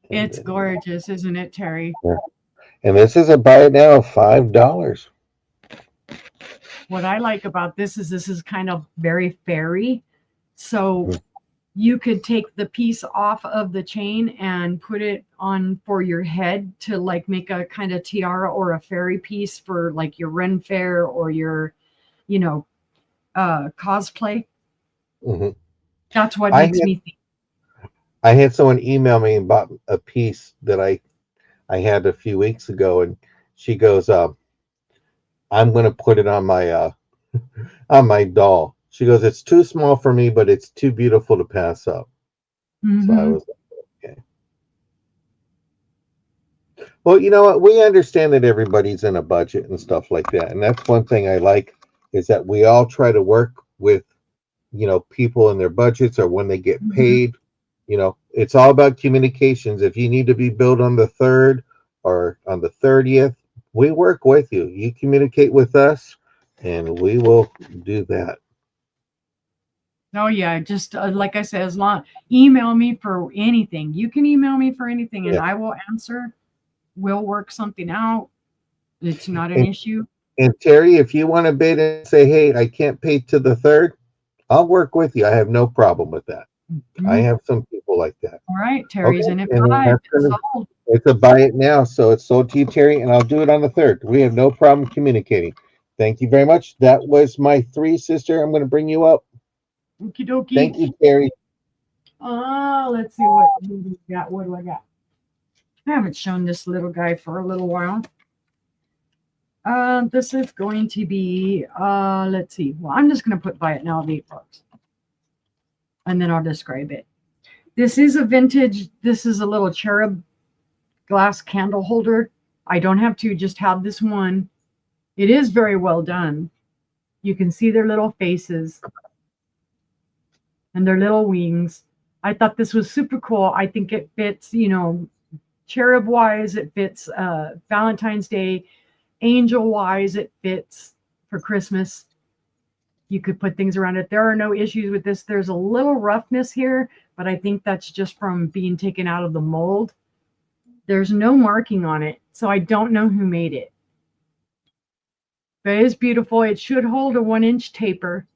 B: It's gorgeous, isn't it, Terry?
A: And this is a buy it now of $5.
B: What I like about this is kind of very fairy. So you could take the piece off of the chain and put it on for your head to like make a kind of tiara or a fairy piece for like your Ren Fair or your, cosplay.
A: Mm-hmm.
B: That's what makes me think.
A: I had someone email me about a piece that I had a few weeks ago, and she goes, I'm going to put it on my on my doll. She goes, it's too small for me, but it's too beautiful to pass up.
B: Mm-hmm.
A: So I was like, okay. Well, you know what? We understand that everybody's in a budget and stuff like that. And that's one thing I like is that we all try to work with, people in their budgets or when they get paid. It's all about communications. If you need to be billed on the 3rd or on the 30th, we work with you. You communicate with us and we will do that.
B: Oh yeah, just like I said, as long email me for anything. You can email me for anything, and I will answer. We'll work something out. It's not an issue.
A: And Terry, if you want to bid and say, "Hey, I can't pay to the 3rd," I'll work with you. I have no problem with that.
B: Mm-hmm.
A: I have some people like that.
B: All right, Terry's in it.
A: It's a buy it now, so it's sold to you, Terry, and I'll do it on the 3rd. We have no problem communicating. Thank you very much. That was my 3, sister. I'm going to bring you up.
B: Okie dokie.
A: Thank you, Terry.
B: Let's see what we got. What do I got? I haven't shown this little guy for a little while. This is going to be, let's see. Well, I'm just going to put buy it now of $8. And then I'll describe it. This is a vintage, this is a little cherub glass candle holder. I don't have to just have this one. It is very well done. You can see their little faces and their little wings. I thought this was super cool. I think it fits, cherub wise, it fits Valentine's Day. Angel wise, it fits for Christmas. You could put things around it. There are no issues with this. There's a little roughness here, but I think that's just from being taken out of the mold. There's no marking on it, so I don't know who made it. But it is beautiful. It should hold a 1-inch taper.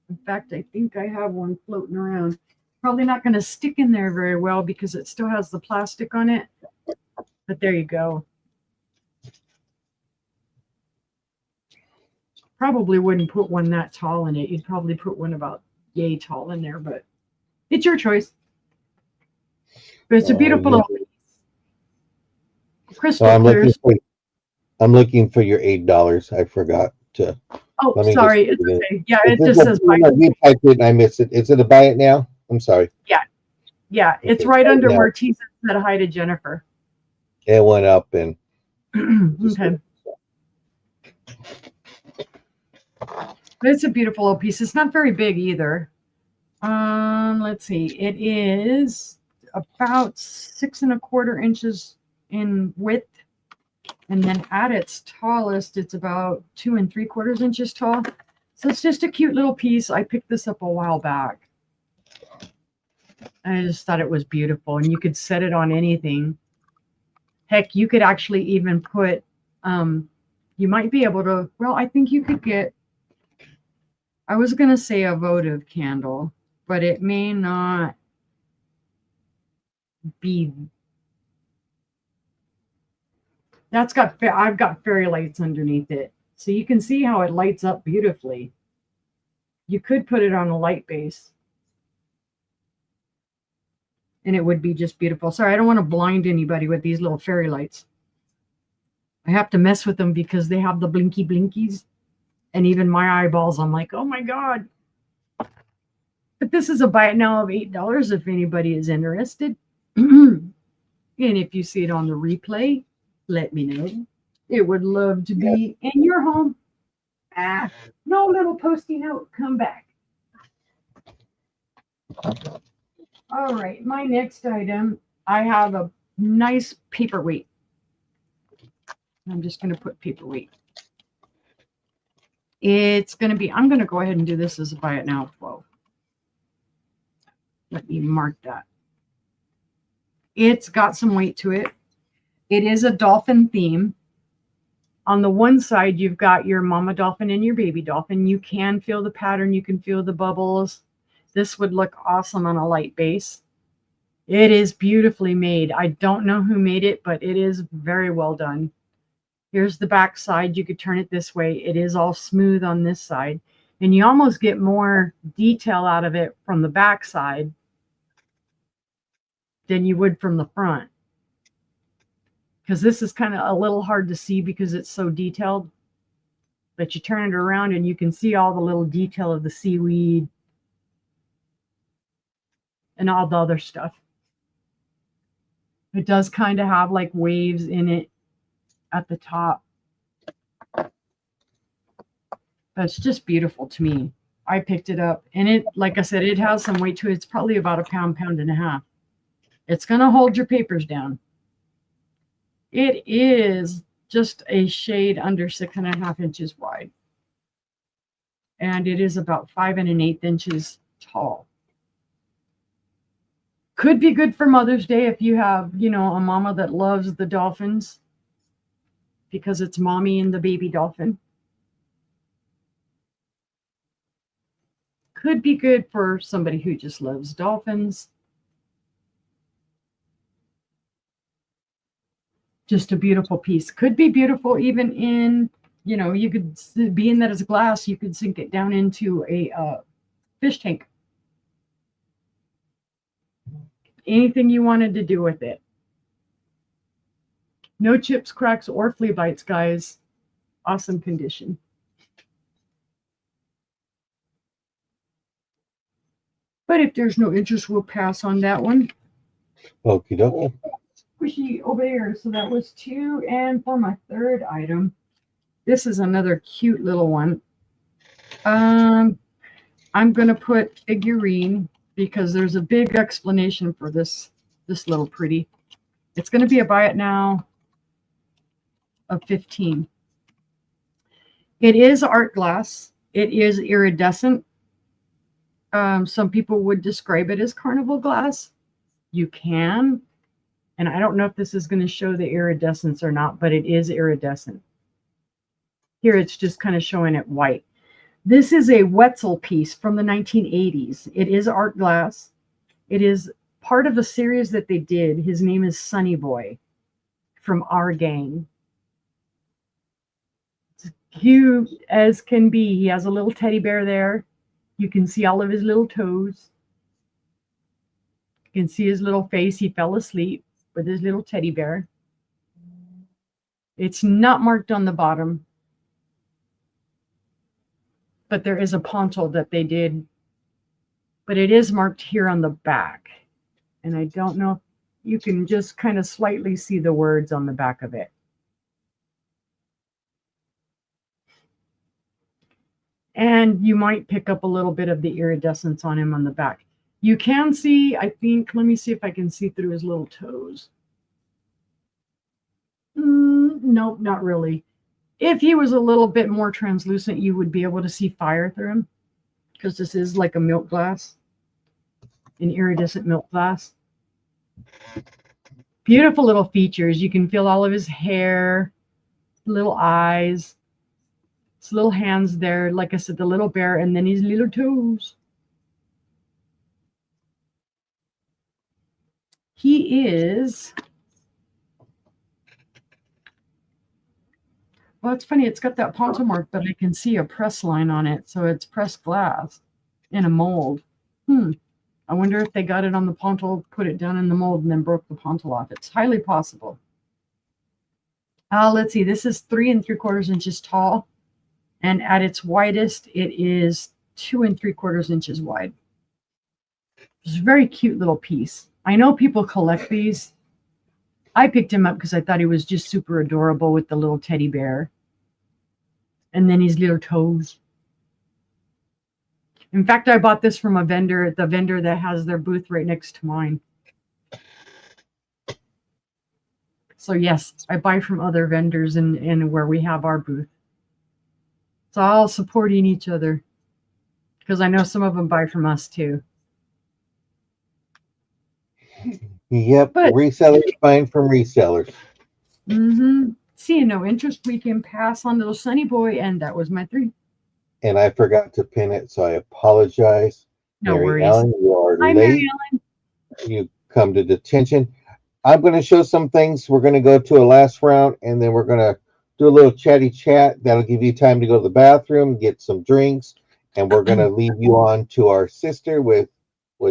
B: In fact, I think I have one floating around. Probably not going to stick in there very well because it still has the plastic on it. But there you go. Probably wouldn't put one that tall in it. You'd probably put one about yay tall in there, but it's your choice. But it's a beautiful little piece. Crystal clears.
A: I'm looking for your $8. I forgot to.
B: Oh, sorry. It's okay. Yeah, it just says
A: buy it. You typed it and I missed it. Is it a buy it now? I'm sorry.
B: Yeah. It's right under where T said hi to Jennifer.
A: It went up and.
B: Okay. But it's a beautiful little piece. It's not very big either. Let's see. It is about 6 1/4 inches in width. And then at its tallest, it's about 2 3/4 inches tall. So it's just a cute little piece. I picked this up a while back. I just thought it was beautiful. And you could set it on anything. Heck, you could actually even put, you might be able to, well, I think you could get, I was going to say a votive candle, but it may not be. I've got fairy lights underneath it. So you can see how it lights up beautifully. You could put it on a light base. And it would be just beautiful. Sorry, I don't want to blind anybody with these little fairy lights. I have to mess with them because they have the blinky blinkies. And even my eyeballs, I'm like, oh my God. But this is a buy it now of $8 if anybody is interested. And if you see it on the replay, let me know. It would love to be in your home. No little posty note. Come back. All right. My next item, I have a nice paperweight. I'm just going to put paperweight. It's going to be, I'm going to go ahead and do this as a buy it now flow. Let me mark that. It's got some weight to it. It is a dolphin theme. On the one side, you've got your mama dolphin and your baby dolphin. You can feel the pattern. You can feel the bubbles. This would look awesome on a light base. It is beautifully made. I don't know who made it, but it is very well done. Here's the back side. You could turn it this way. It is all smooth on this side. And you almost get more detail out of it from the back side than you would from the front. Because this is kind of a little hard to see because it's so detailed. But you turn it around and you can see all the little detail of the seaweed and all the other stuff. It does kind of have like waves in it at the top. That's just beautiful to me. I picked it up and it, like I said, it has some weight to it. It's probably about a pound, pound and a half. It's going to hold your papers down. It is just a shade under 6 1/2 inches wide. And it is about 5 1/8 inches tall. Could be good for Mother's Day if you have, you know, a mama that loves the dolphins because it's mommy and the baby dolphin. Could be good for somebody who just loves dolphins. Just a beautiful piece. Could be beautiful even in, you know, you could, being that it's glass, you could sink it down into a fish tank. Anything you wanted to do with it. No chips, cracks, or flea bites, guys. Awesome condition. But if there's no interest, we'll pass on that one.
A: Okie dokie.
B: Squishy over there. So that was 2. And for my third item, this is another cute little one. I'm going to put figurine because there's a big explanation for this little pretty. It's going to be a buy it now of 15. It is art glass. It is iridescent. Some people would describe it as carnival glass. You can. And I don't know if this is going to show the iridescence or not, but it is iridescent. Here it's just kind of showing it white. This is a Wetzel piece from the 1980s. It is art glass. It is part of a series that they did. His name is Sunny Boy from Our Gang. It's cute as can be. He has a little teddy bear there. You can see all of his little toes. You can see his little face. He fell asleep with his little teddy bear. It's not marked on the bottom, but there is a poncho that they did, but it is marked here on the back. And I don't know if you can just kind of slightly see the words on the back of it. And you might pick up a little bit of the iridescence on him on the back. You can see, I think, let me see if I can see through his little toes. Nope, not really. If he was a little bit more translucent, you would be able to see fire through him, because this is like a milk glass, an iridescent milk glass. Beautiful little features. You can feel all of his hair, little eyes, his little hands there. Like I said, the little bear, and then his little toes. He is, well, it's funny. It's got that poncho mark, but I can see a press line on it. So it's pressed glass in a mold. I wonder if they got it on the poncho, put it down in the mold, and then broke the poncho off. It's highly possible. Let's see. This is 3 3/4 inches tall. And at its widest, it is 2 3/4 inches wide. It's a very cute little piece. I know people collect these. I picked him up because I thought he was just super adorable with the little teddy bear. And then his little toes. In fact, I bought this from a vendor, the vendor that has their booth right next to mine. So yes, I buy from other vendors and where we have our booth. It's all supporting each other, because I know some of them buy from us too.
A: Yep,
B: But
A: resellers buying from resellers.
B: Seeing no interest, we can pass on little Sunny Boy, and that was my 3.
A: And I forgot to pin it, so I apologize.
B: No
A: Mary
B: worries.
A: Ellen, you are
B: Hi,
A: late.
B: Mary Ellen.
A: You come to detention. I'm going to show some things. We're going to go to a last round, and then we're going to do a little chatty chat. That'll give you time to go to the bathroom, get some drinks, and we're going to leave you on to our sister with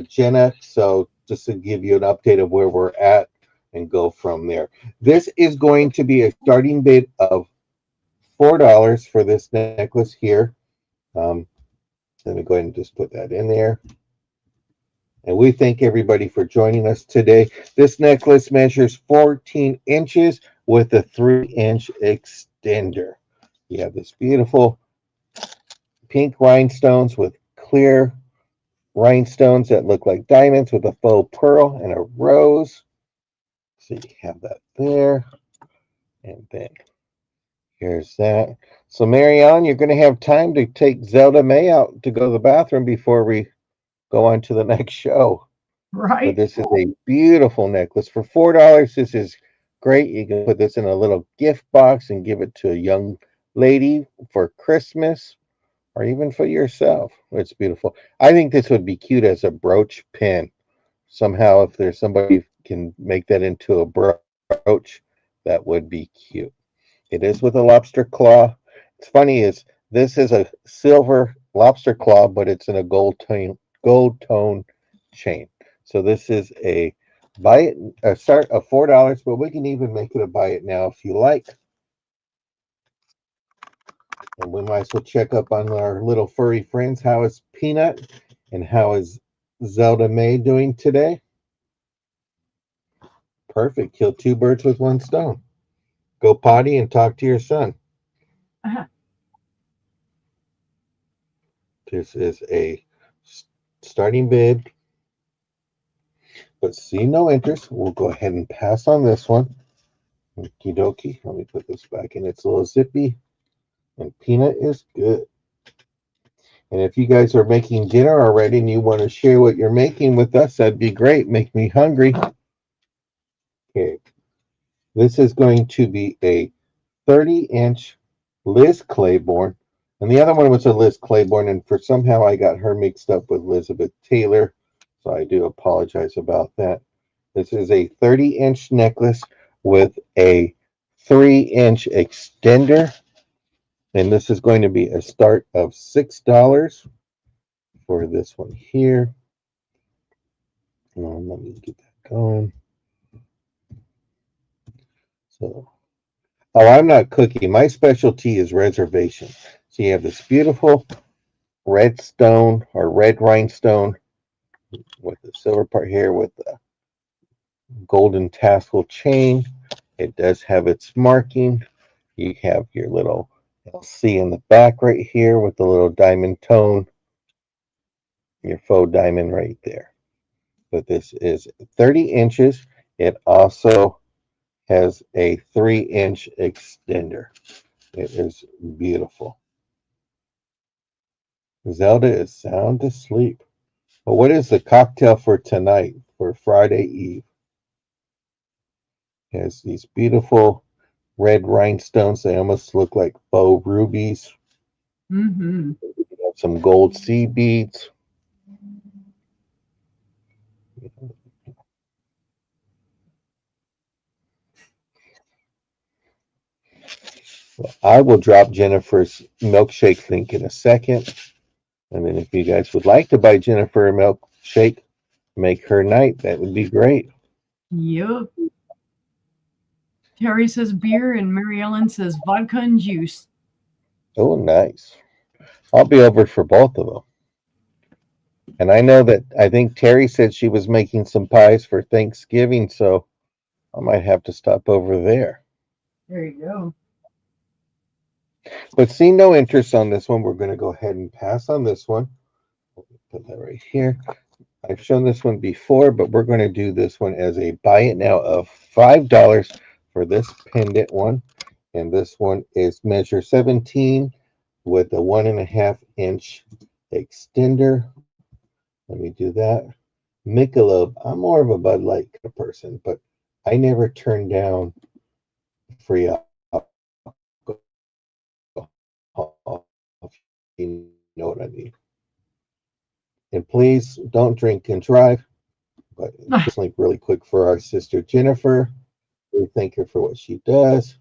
A: Jenna. So just to give you an update of where we're at and go from there. This is going to be a starting bid of $4 for this necklace here. Let me go ahead and just put that in there. And we thank everybody for joining us today. This necklace measures 14 inches with a 3-inch extender. You have this beautiful pink rhinestones with clear rhinestones that look like diamonds with a faux pearl and a rose. So you have that there. And then here's that. So Mary Ellen, you're going to have time to take Zelda May out to go to the bathroom before we go on to the next show.
B: Right.
A: But this is a beautiful necklace. For $4, this is great. You can put this in a little gift box and give it to a young lady for Christmas or even for yourself. It's beautiful. I think this would be cute as a brooch pin. Somehow, if there's somebody who can make that into a brooch, that would be cute. It is with a lobster claw. It's funny is this is a silver lobster claw, but it's in a gold tone chain. So this is a buy it start of $4, but we can even make it a buy it now if you like. And we might as well check up on our little furry friends. How is Peanut and how is Zelda May doing today? Perfect. Kill 2 birds with 1 stone. Go potty and talk to your son. This is a starting bid, but see no interest. We'll go ahead and pass on this one. Okie dokie. Let me put this back in its little zippy. And Peanut is good. And if you guys are making dinner already and you want to share what you're making with us, that'd be great. Make me hungry. Okay. This is going to be a 30-inch Liz Claiborne. And the other one was a Liz Claiborne, and for somehow I got her mixed up with Elizabeth Taylor. So I do apologize about that. This is a 30-inch necklace with a 3-inch extender. And this is going to be a start of $6 for this one here. Let me get that going. So, oh, I'm not cooking. My specialty is reservation. So you have this beautiful red stone or red rhinestone with the silver part here with the golden tassel chain. It does have its marking. You have your little LC in the back right here with the little diamond tone, your faux diamond right there. But this is 30 inches. It also has a 3-inch extender. It is beautiful. Zelda is sound asleep. But what is the cocktail for tonight, for Friday Eve? It has these beautiful red rhinestones. They almost look like faux rubies.
B: Mm-hmm.
A: We have some gold seed beads. Well, I will drop Jennifer's milkshake link in a second. And then if you guys would like to buy Jennifer a milkshake, make her night, that would be great.
B: Yep. Terry says beer, and Mary Ellen says vodka and juice.
A: Oh, nice. I'll be over for both of them. And I know that I think Terry said she was making some pies for Thanksgiving, so I might have to stop over there.
B: There you go.
A: But seeing no interest on this one, we're going to go ahead and pass on this one. Put that right here. I've shown this one before, but we're going to do this one as a buy it now of $5 for this pendant one. And this one is measure 17 with a 1.5-inch extender. Let me do that. Michelob. I'm more of a Bud Light kind of person, but I never turn down free alcohol. You know what I mean. And please don't drink and drive. But just like really quick for our sister Jennifer. We thank her for what she does.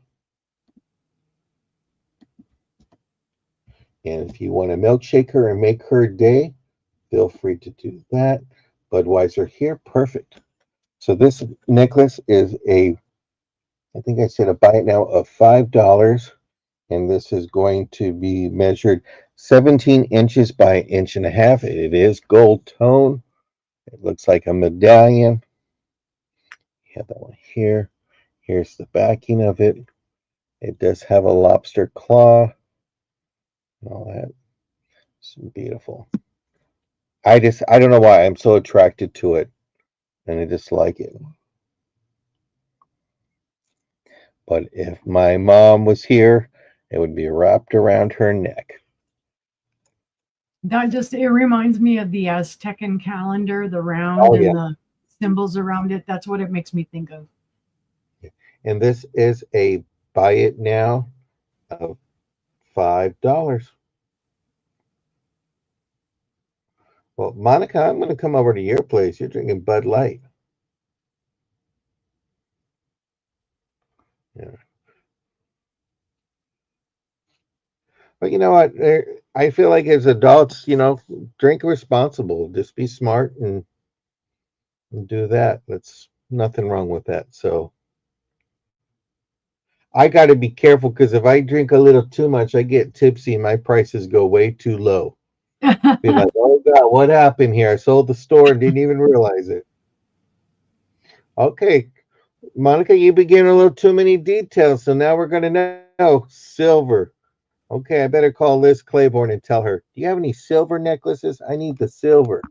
A: And if you want to milkshake her and make her day, feel free to do that. Budweiser here, perfect. So this necklace is I think I said a buy it now of $5. And this is going to be measured 17 inches by 1.5 inches. It is gold tone. It looks like a medallion. You have that one here. Here's the backing of it. It does have a lobster claw and all that. It's beautiful. I don't know why I'm so attracted to it, and I just like it. But if my mom was here, it would be wrapped around her neck.
B: It reminds me of the Aztecan calendar, the round
A: Oh,
B: and
A: yeah.
B: the symbols around it. That's what it makes me think of.
A: And this is a buy it now of $5. Well, Monica, I'm going to come over to your place. You're drinking Bud Light. Yeah. But you know what? I feel like as adults, drink responsible. Just be smart and do that. That's nothing wrong with that. So I got to be careful because if I drink a little too much, I get tipsy and my prices go way too low. Be like, oh God, what happened here? I sold the store and didn't even realize it. Okay, Monica, you begin a little too many details, so now we're going to know silver. Okay, I better call Liz Claiborne and tell her, do you have any silver necklaces? I need the silver.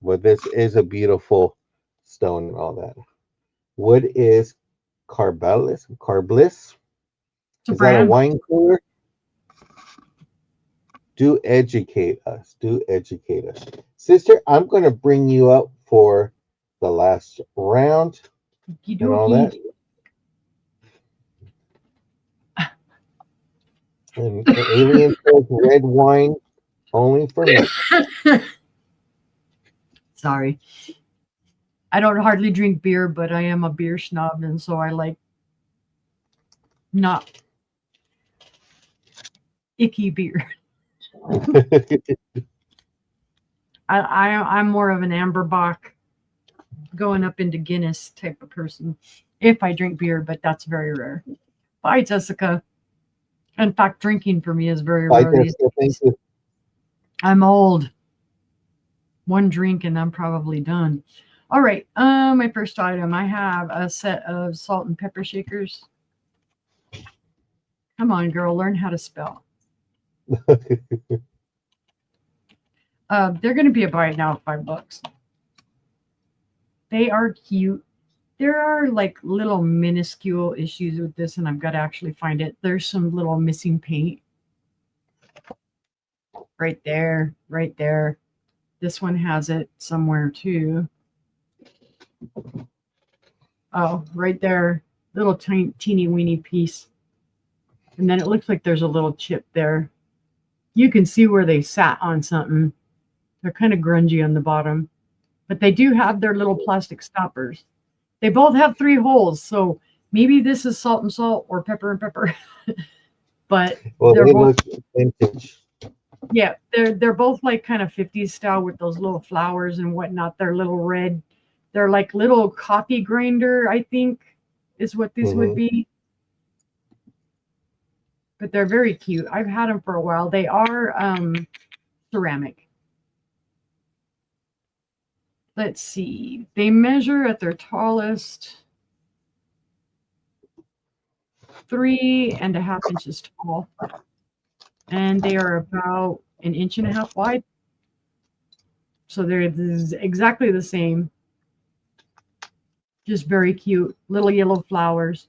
A: Well, this is a beautiful stone and all that. Wood is Carbliss.
B: It's a
A: Is that a
B: brand.
A: wine cooler? Do educate us. Do educate us. Sister, I'm going to bring you up for the last round and all that. And Alien says red wine only for me.
B: Sorry. I don't hardly drink beer, but I am a beer snob, and so I like not icky beer. I'm more of an Amberbach going up into Guinness type of person if I drink beer, but that's very rare. Bye, Jessica. In fact, drinking for me is very rare.
A: Thank you.
B: I'm old. One drink and I'm probably done. All right. My first item, I have a set of salt and pepper shakers. Come on, girl, learn how to spell. They're going to be a buy now, $5. They are cute. There are like little minuscule issues with this, and I've got to actually find it. There's some little missing paint. Right there, right there. This one has it somewhere too. Oh, right there. Little teeny weeny piece. And then it looks like there's a little chip there. You can see where they sat on something. They're kind of grungy on the bottom. But they do have their little plastic stoppers. They both have 3 holes, so maybe this is salt and salt or pepper and pepper. But
A: well,
B: they're both
A: vintage.
B: Yeah, they're both like kind of 50s style with those little flowers and whatnot. They're little red. They're like little coffee grinder, I think, is what these would be. But they're very cute. I've had them for a while. They are ceramic. Let's see. They measure at their tallest 3.5 inches tall. And they are about 1.5 inches wide. So they're exactly the same. Just very cute. Little yellow flowers.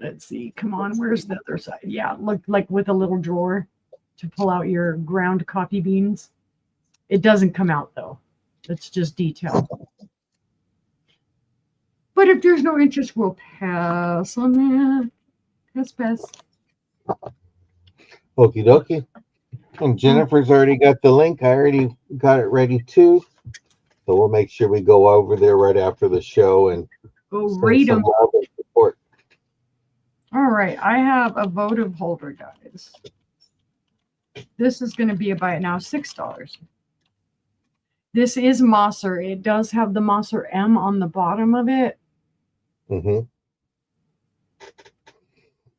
B: Let's see. Come on. Where's the other side? Yeah, look like with a little drawer to pull out your ground coffee beans. It doesn't come out though. It's just detail. But if there's no interest, we'll pass on that. Pass.
A: Okie dokie. And Jennifer's already got the link. I already got it ready too. So we'll make sure we go over there right after the show and
B: go read them.
A: Support.
B: All right. I have a votive holder, guys. This is going to be about now $6. This is Mosser. It does have the Mosser M on the bottom of it.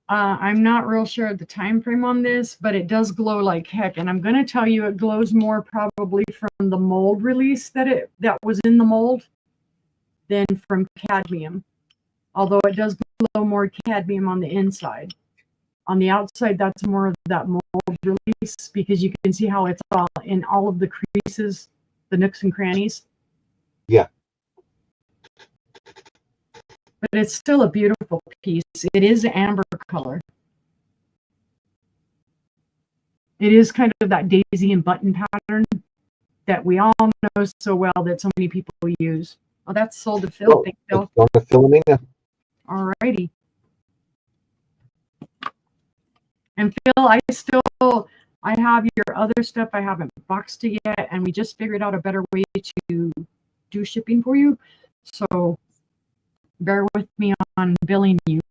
B: I'm not real sure of the time frame on this, but it does glow like heck. And I'm going to tell you, it glows more probably from the mold release that was in the mold than from cadmium. Although it does glow more cadmium on the inside. On the outside, that's more of that mold release because you can see how it's all in all of the creases, the nooks and crannies.
A: Yeah.
B: But it's still a beautiful piece. It is amber color. It is kind of that daisy and button pattern that we all know so well that so many people use. Oh, that's sold to Phil. Thank Phil.
A: Going to Philomena.
B: All righty. And Phil, I have your other stuff. I haven't boxed it yet, and we just figured out a better way to do shipping for you. So bear with me on billing you.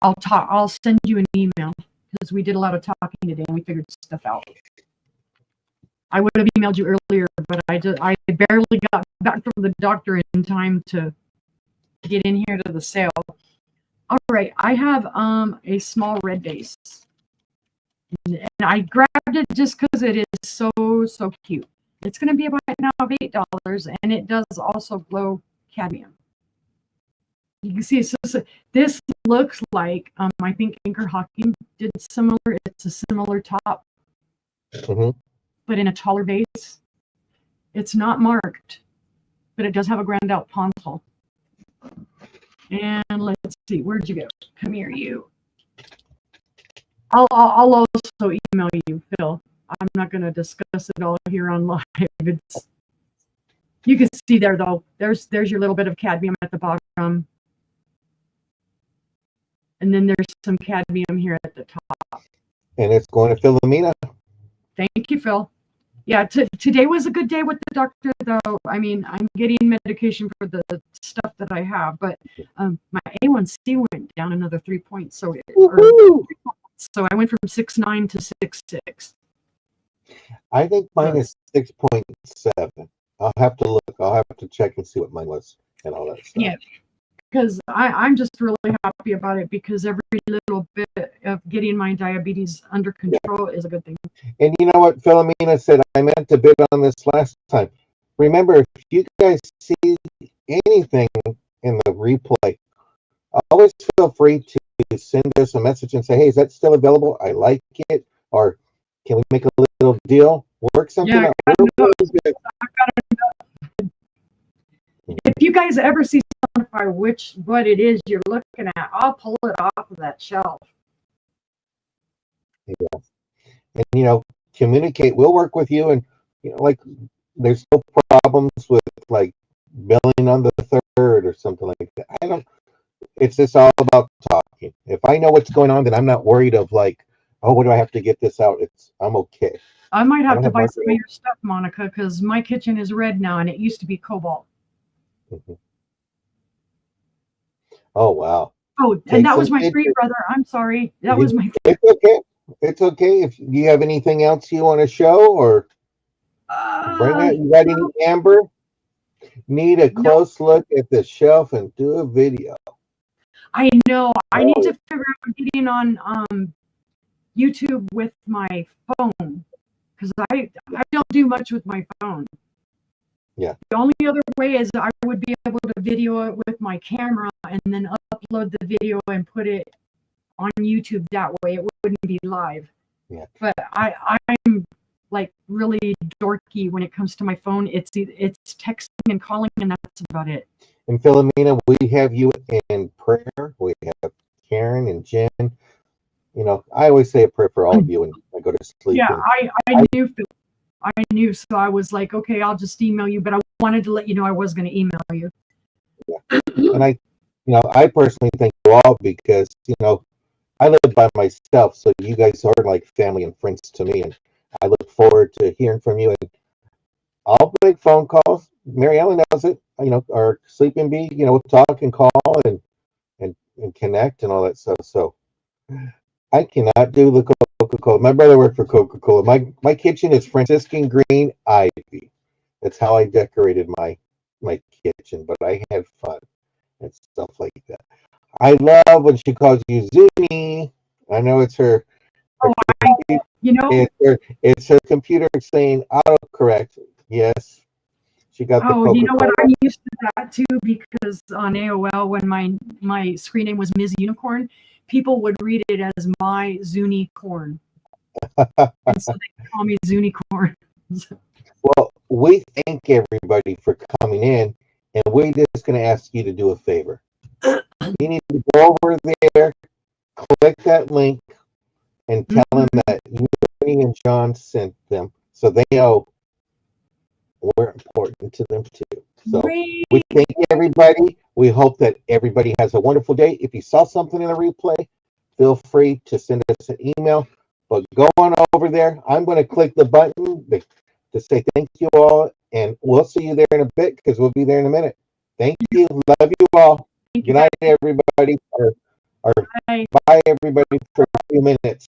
B: I'll send you an email because we did a lot of talking today and we figured stuff out. I would have emailed you earlier, but I barely got back from the doctor in time to get in here to the sale. All right, I have a small red base. And I grabbed it just because it is so cute. It's going to be about now of $8, and it does also glow cadmium. You can see this looks like I think Anchor Hawking did similar. It's a similar top, but in a taller base. It's not marked, but it does have a ground out console. And let's see, where'd you go? Come here, you. I'll also email you, Phil. I'm not going to discuss it all here on live. You can see there though. There's your little bit of cadmium at the bottom, and then there's some cadmium here at the top.
A: And it's going to Philomena.
B: Thank you, Phil. Yeah, today was a good day with the doctor, though. I mean, I'm getting medication for the stuff that I have, but my A1C went down another 3 points. So I went from 6.9 to 6.6.
A: I think mine is 6.7. I'll have to look. I'll have to check and see what mine was and all that stuff.
B: Yeah, because I'm just really happy about it, because every little bit of getting my diabetes under control is a good thing.
A: And you know what Philomena said? I meant to bid on this last time. Remember, if you guys see anything in the replay, always feel free to send us a message and say, hey, is that still available? I like it. Or can we make a little deal? Work something out.
B: If you guys ever see what it is you're looking at, I'll pull it off of that shelf.
A: Yeah. And, you know, communicate. We'll work with you. And, you know, like, there's no problems with, like, billing on the 3rd or something like that. It's just all about talking. If I know what's going on, then I'm not worried of, like, oh, what do I have to get this out? I'm okay.
B: I might have to buy some of your stuff, Monica, because my kitchen is red now, and it used to be cobalt.
A: Mm-hmm. Oh, wow.
B: Oh, and that was my free brother. I'm sorry. That was my.
A: It's okay. It's okay. If you have anything else you want to show or bring it, you got any amber? Need a close look at the shelf and do a video.
B: I know. I need to figure out getting on YouTube with my phone, because I don't do much with my phone.
A: Yeah.
B: The only other way is I would be able to video it with my camera and then upload the video and put it on YouTube that way. It wouldn't be live.
A: Yeah.
B: But I'm like really dorky when it comes to my phone. It's texting and calling, and that's about it.
A: And Philomena, we have you in prayer. We have Karen and Jen. You know, I always say a prayer for all of you when I go to sleep.
B: Yeah, I knew, so I was like, okay, I'll just email you, but I wanted to let you know I was going to email you.
A: Yeah. And I personally thank you all, because, you know, I live by myself, so you guys are like family and friends to me, and I look forward to hearing from you. And I'll make phone calls. Mary Ellen knows it, you know, our Sleeping Bee, you know, we'll talk and call and connect and all that stuff. So I cannot do the Coca-Cola. My brother worked for Coca-Cola. My kitchen is Franciscan green ivy. That's how I decorated my kitchen, but I had fun and stuff like that. I love when she calls you Zuni. I know it's her.
B: You know,
A: it's her computer saying autocorrect. Yes, she got the Coca-Cola.
B: You know what? I'm used to that too, because on AOL, when my screen name was Ms. Unicorn, people would read it as my Zuni Corn. And so they call me Zunicorn.
A: Well, we thank everybody for coming in, and we're just going to ask you to do a favor. You need to go over there, click that link, and tell them that you and John sent them, so they know we're important to them too. So we thank everybody. We hope that everybody has a wonderful day. If you saw something in the replay, feel free to send us an email. But go on over there. I'm going to click the button to say thank you all, and we'll see you there in a bit, because we'll be there in a minute. Thank you. Love you all. Good night, everybody. Bye, everybody, for a few minutes.